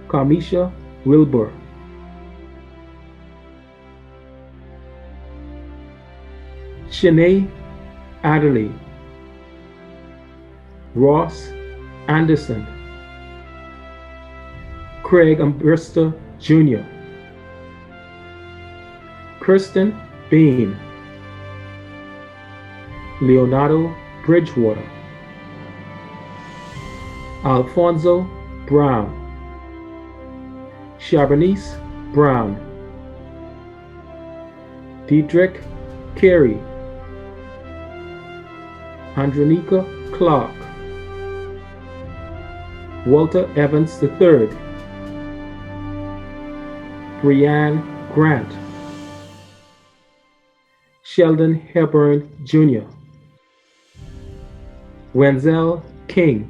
Kamisha Wilbur, Shanae Adderley, Ross Anderson, Craig Umberster Jr., Kirsten Bain, Leonardo Bridgewater, Alfonso Brown, Shabanice Brown, Diedrich Carey, Andronica Clark, Walter Evans III, Brianne Grant, Sheldon Hepburn Jr., Wenzel King,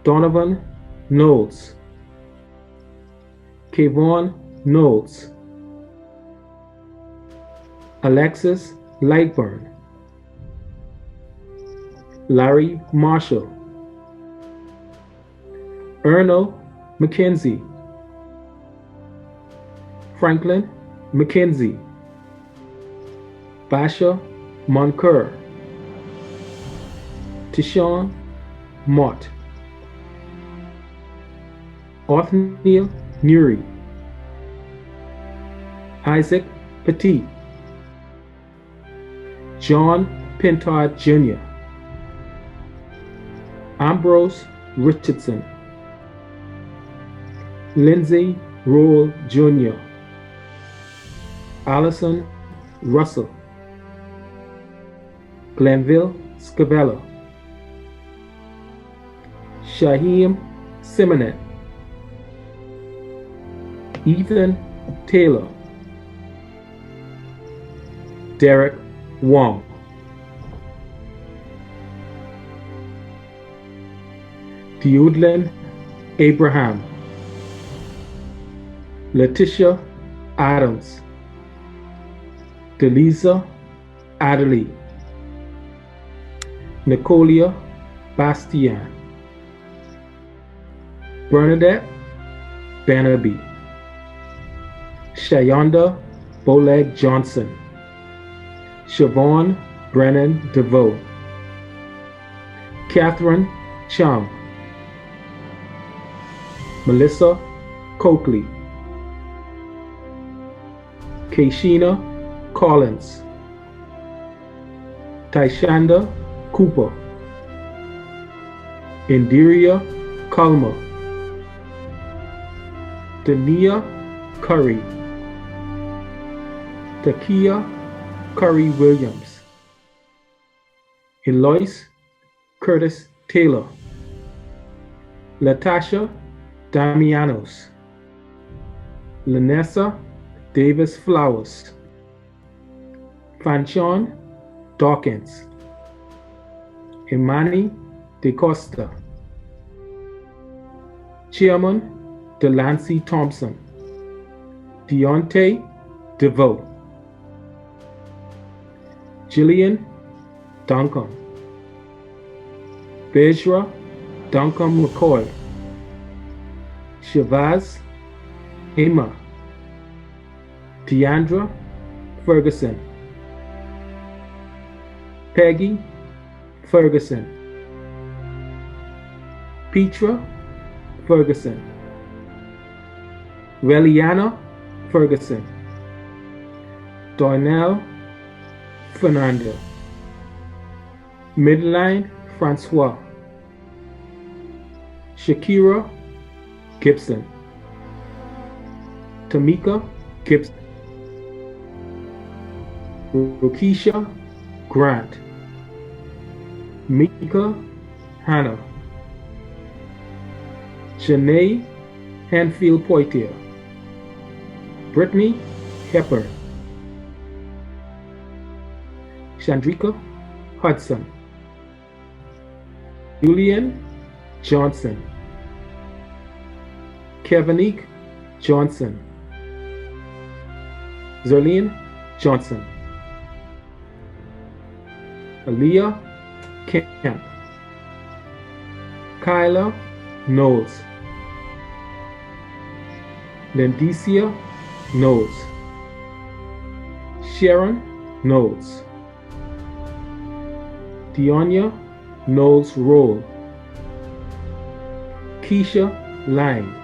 Donovan Knowles, Kayvon Knowles, Alexis Lightburn, Larry Marshall, Erno McKenzie, Franklin McKenzie, Basha Moncur, Tishon Mott, Othniel Nuri, Isaac Petit, John Pintard Jr., Ambrose Richardson, Lindsay Roll Jr., Allison Russell, Glenville Scavella, Shaheem Simonet, Ethan Taylor, Derek Wong. Theudlin Abraham, Letitia Adams, Delisa Adderley, Nicolia Bastian, Bernadette Bannerby, Shayonda Boleg Johnson, Siobhan Brennan DeVoe, Catherine Chum, Melissa Coakley, Kashina Collins, Tyshanda Cooper, Indiria Culmer, Dania Curry, Takia Curry Williams, Eloise Curtis Taylor, Latasha Damianos, Lanessa Davis Flowers, Fanchon Dawkins, Imani DeCosta, Chairman Delancey Thompson, Deontay DeVoe, Jillian Duncan, Bezra Duncan McCoy, Shavaz Emma, Deandra Ferguson, Peggy Ferguson, Petra Ferguson, Reliana Ferguson, Darnell Fernando, Midline Francois, Shakira Gibson, Tamika Gibson, Rokisha Grant, Mika Hannah, Janae Hanfield Poitier, Brittany Hepburn, Chandrika Hudson, Julian Johnson, Kevinique Johnson, Zerlene Johnson, Aaliyah Kemp, Kyla Knowles, Lendicia Knowles, Sharon Knowles, Deonia Knowles Roll, Keisha Lang,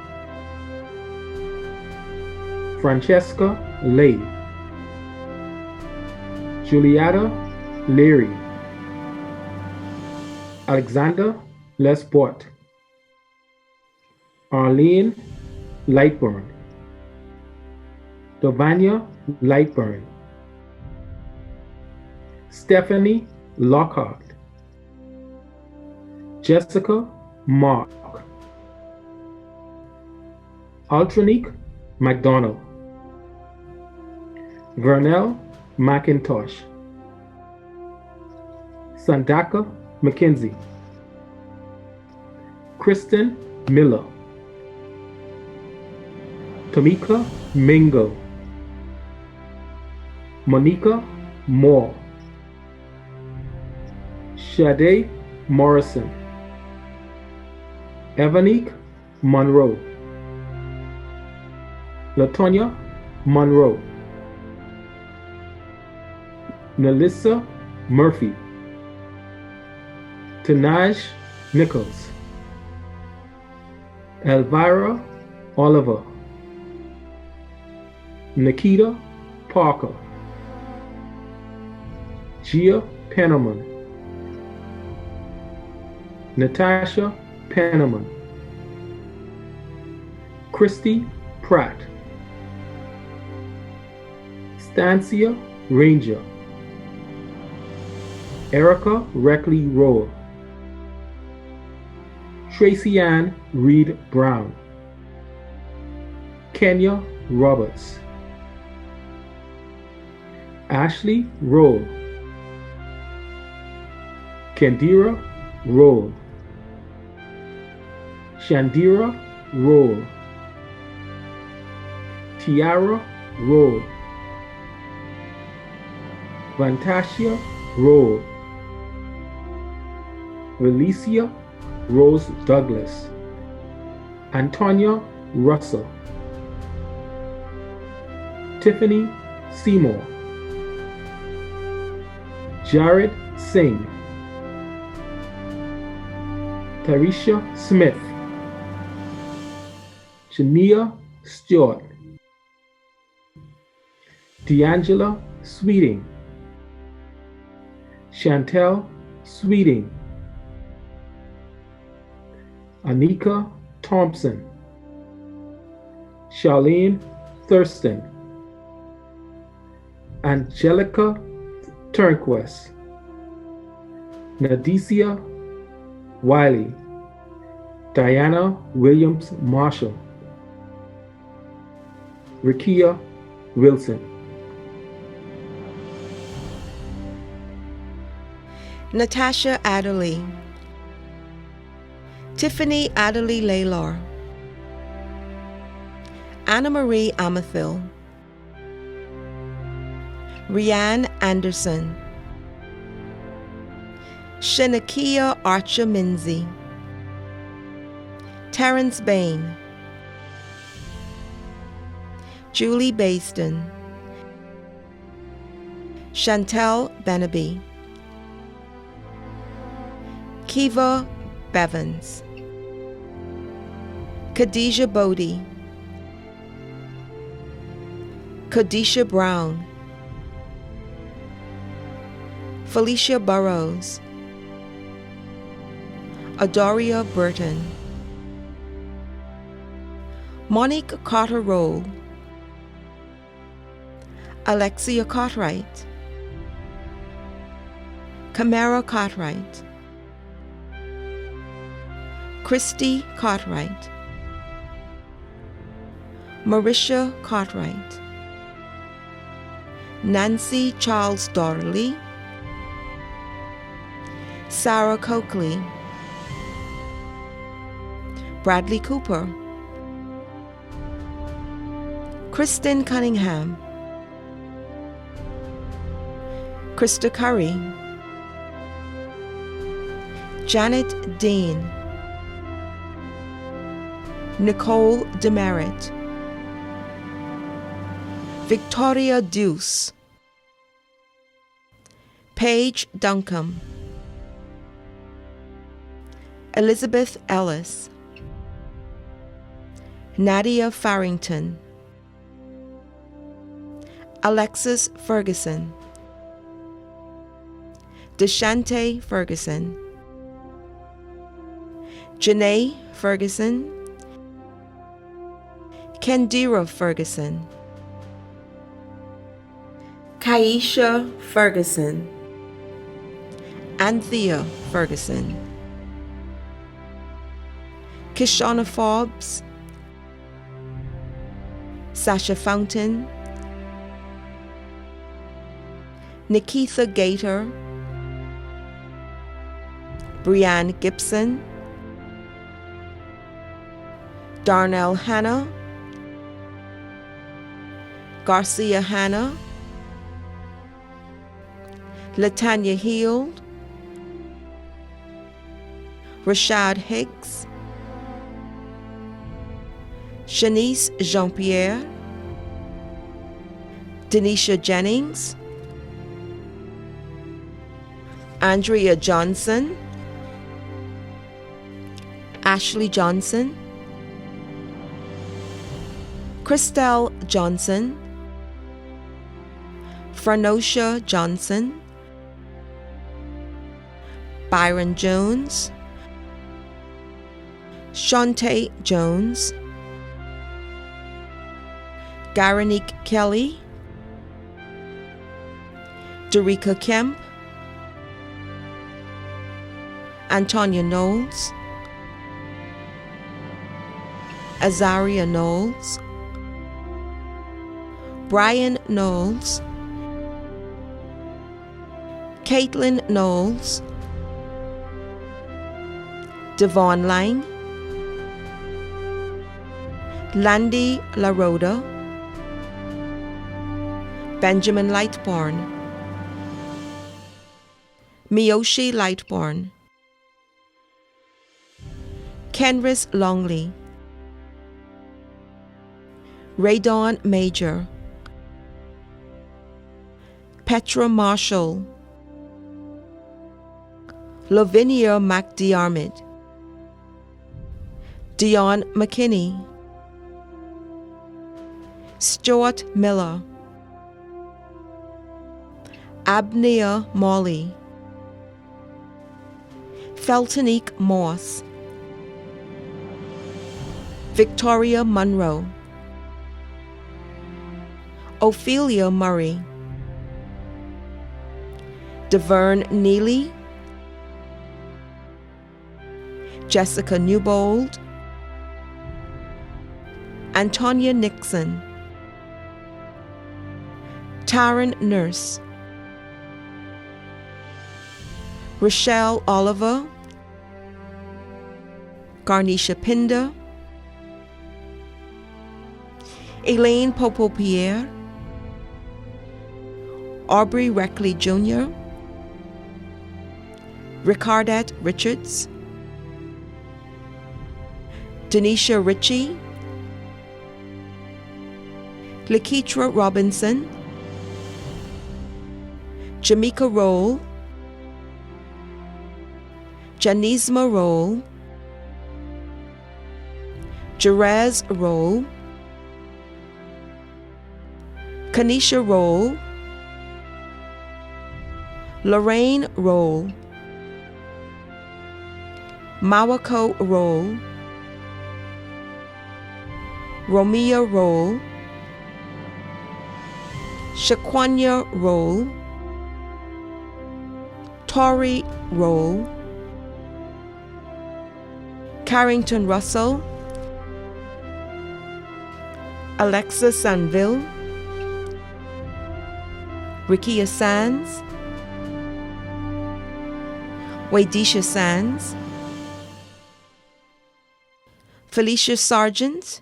Francesca Lay, Julietta Leary, Alexander Lesbort, Arlene Lightburn, Davania Lightburn, Stephanie Lockhart, Jessica Mark, Altronique McDonald, Vernell McIntosh, Sandaka McKenzie, Kristen Miller, Tamika Mingo, Monica Moore, Sade Morrison, Evanique Monroe, Latonya Monroe, Nelissa Murphy, Tanaj Nichols, Elvira Oliver, Nikita Parker, Gia Penniman, Natasha Penniman, Christy Pratt, Stancia Ranger, Erica Reckley Rowe, Tracy Ann Reed Brown, Kenya Roberts, Ashley Rowe, Kendira Rowe, Shandira Rowe, Tiara Rowe, Vantasia Rowe, Valicia Rose Douglas, Antonia Russell, Tiffany Seymour, Jared Singh, Tarisha Smith, Jania Stewart, D'Angela Sweeting, Chantel Sweeting, Anika Thompson, Charlene Thurston, Angelica Turnquest, Nadicia Wiley, Diana Williams Marshall, Rikia Wilson. Natasha Adderley, Tiffany Adderley Laylor, Anna Marie Amathil, Rianne Anderson, Shanakia Archer Minzy, Terrence Bain, Julie Baston, Chantel Benaby, Kiva Bevans, Khadijah Bodie, Kadisha Brown, Felicia Burrows, Adoria Burton, Monique Carter Roll, Alexia Cartwright, Camara Cartwright, Christy Cartwright, Marisha Cartwright, Nancy Charles Dorley, Sarah Coakley, Bradley Cooper, Kristen Cunningham, Krista Curry, Janet Dean, Nicole Demerit, Victoria Deuce, Paige Duncombe, Elizabeth Ellis, Nadia Farrington, Alexis Ferguson, Deshante Ferguson, Janae Ferguson, Kendira Ferguson, Kaisha Ferguson, Anthea Ferguson, Kishonna Forbes, Sasha Fountain, Nikitha Gator, Brianne Gibson, Darnell Hannah, Garcia Hannah, Latanya Heald, Rashad Hicks, Shanice Jean-Pierre, Denisha Jennings, Andrea Johnson, Ashley Johnson, Christelle Johnson, Franosha Johnson, Byron Jones, Shantae Jones, Garanique Kelly, Derica Kemp, Antonia Knowles, Azaria Knowles, Brian Knowles, Caitlin Knowles, Devon Lang, Landy LaRoda, Benjamin Lightbourne, Miyoshi Lightbourne, Kenris Longley, Raydon Major, Petra Marshall, Lavinia McDiarmid, Dion McKinney, Stuart Miller, Abnea Morley, Feltonique Morse, Victoria Munro, Ophelia Murray, Deverne Neely, Jessica Newbold, Antonia Nixon, Taryn Nurse, Rochelle Oliver, Garnisha Pinder, Elaine Popo-Pierre, Aubrey Reckley Jr., Ricardette Richards, Denisha Ritchie, Lakeitra Robinson, Jamaica Roll, Janisma Roll, Jerez Roll, Kanisha Roll, Lorraine Roll, Mawako Roll, Romia Roll, Shaquanya Roll, Tori Roll, Carrington Russell, Alexa Sanville, Rikia Sands, Wadisha Sands, Felicia Sargent,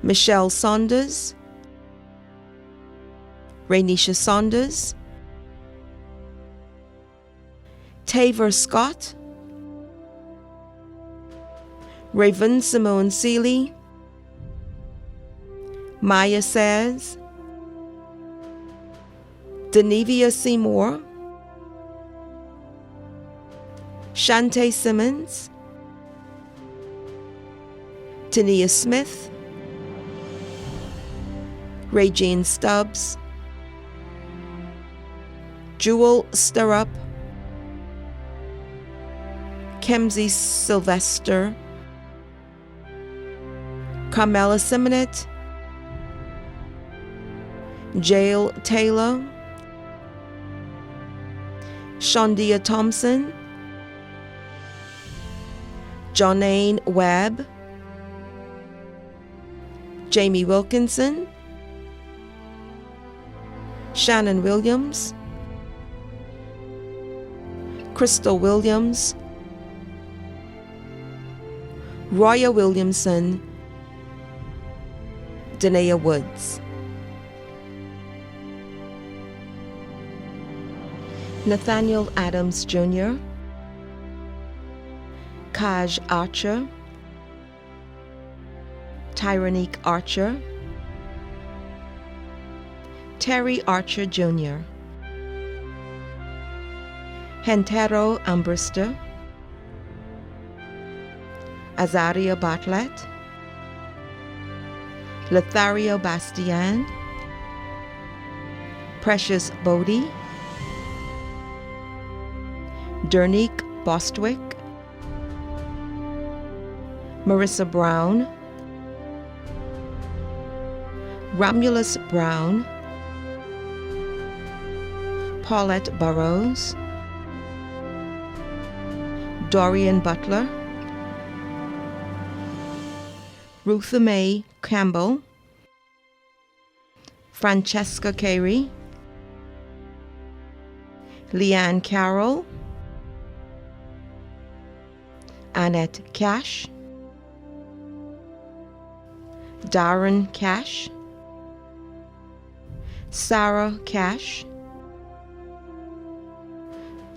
Michelle Saunders, Rainisha Saunders, Taver Scott, Raven Simone Seeley, Maya Says, Denevia Seymour, Shantae Simmons, Tania Smith, Ray Jean Stubbs, Jewel Stirrup, Kemsey Sylvester, Carmela Simonet, Jael Taylor, Shondia Thompson, Johnane Webb, Jamie Wilkinson, Shannon Williams, Crystal Williams, Roya Williamson, Danae Woods. Nathaniel Adams Jr., Kaj Archer, Tyronique Archer, Terry Archer Jr., Hentero Ambrister, Azaria Bartlett, Lothario Bastian, Precious Bodie, Dernique Bostwick, Marissa Brown, Romulus Brown, Paulette Burrows, Dorian Butler, Rutha Mae Campbell, Francesca Carey, Leanne Carroll, Annette Cash, Darren Cash, Sarah Cash,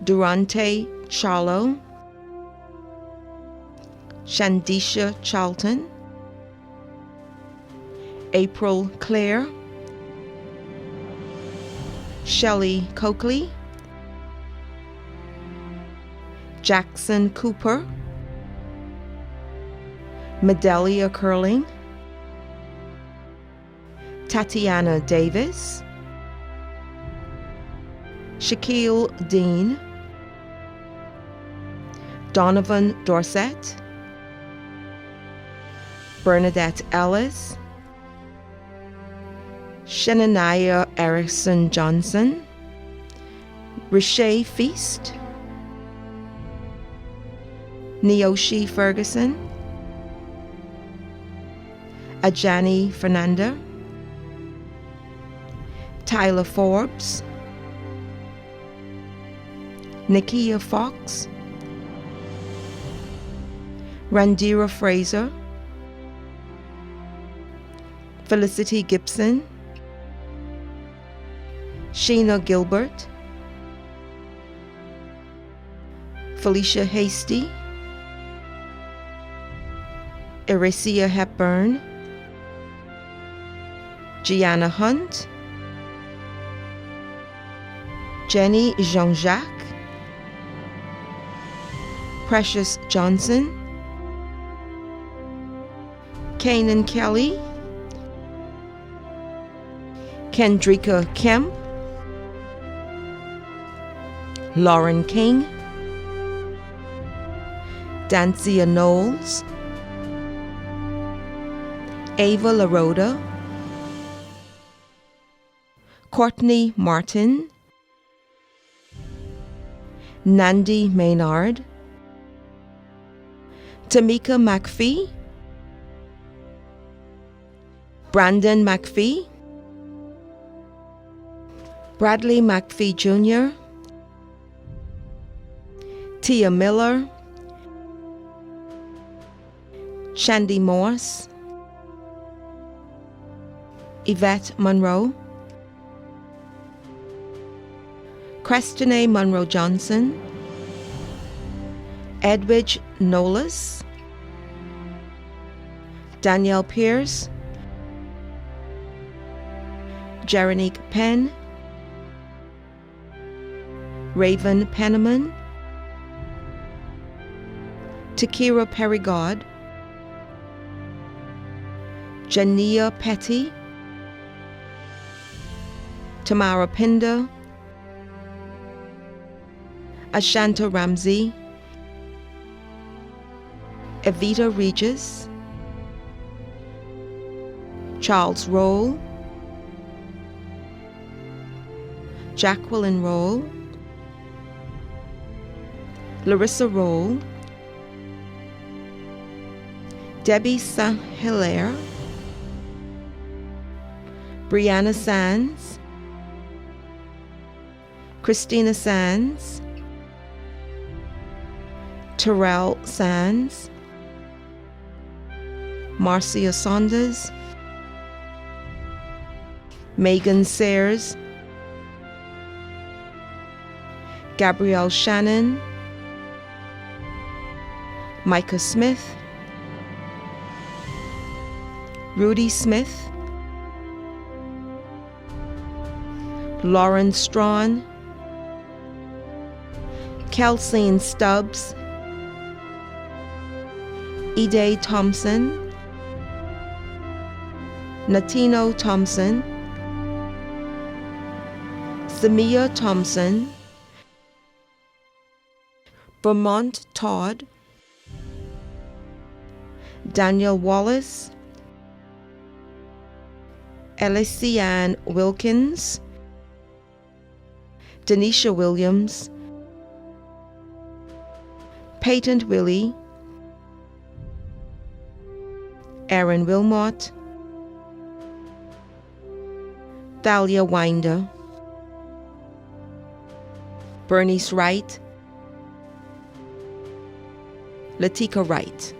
Durante Charlo, Shandisha Charlton, April Clare, Shelley Coakley, Jackson Cooper, Medelia Curling, Tatiana Davis, Shaquille Dean, Donovan Dorset, Bernadette Ellis, Shenaniah Erickson Johnson, Riche Feast, Neoshi Ferguson, Ajani Fernanda, Tyler Forbes, Nikia Fox, Randira Fraser, Felicity Gibson, Sheena Gilbert, Felicia Hasty, Ericia Hepburn, Gianna Hunt, Jenny Jean-Jacques, Precious Johnson, Kanan Kelly, Kendrika Kemp, Lauren King, Dancia Knowles, Ava LaRoda, Courtney Martin, Nandi Maynard, Tamika McPhee, Brandon McPhee, Bradley McPhee Jr., Tia Miller, Shandy Morse, Yvette Monroe, Crestine Monroe Johnson, Edwidge Nolas, Danielle Pierce, Jeronique Penn, Raven Penniman, Takira Perigod, Jania Petty, Tamara Pinder, Ashanta Ramsey, Evita Regis, Charles Roll, Jacqueline Roll, Larissa Roll, Debbie Saint-Hilaire, Brianna Sands, Christina Sands, Terrell Sands, Marcia Saunders, Megan Sayers, Gabrielle Shannon, Micah Smith, Rudy Smith, Lauren Strawn, Kelsine Stubbs, Ide Thompson, Natino Thompson, Samia Thompson, Vermont Todd, Daniel Wallace, Elysianne Wilkins, Denisha Williams, Peyton Willie, Aaron Wilmot, Thalia Winder, Bernice Wright, Latika Wright.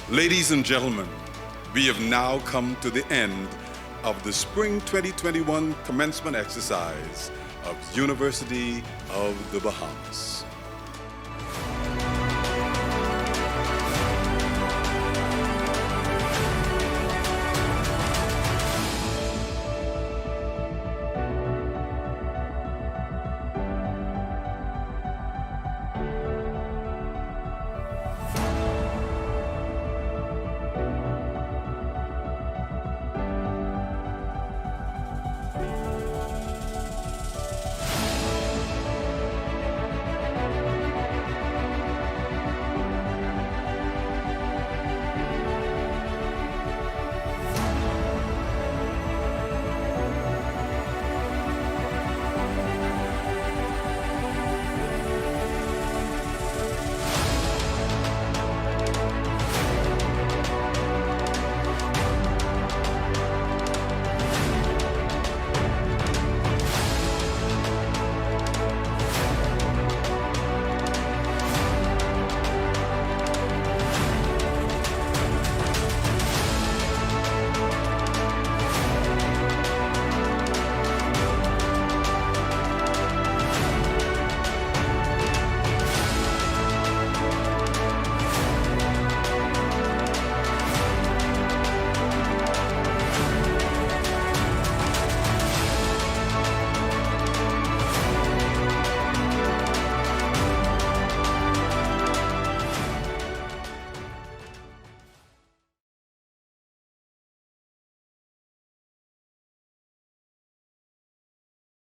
Ladies and gentlemen, we have now come to the end of the Spring 2021 Commencement exercise of University of the Bahamas.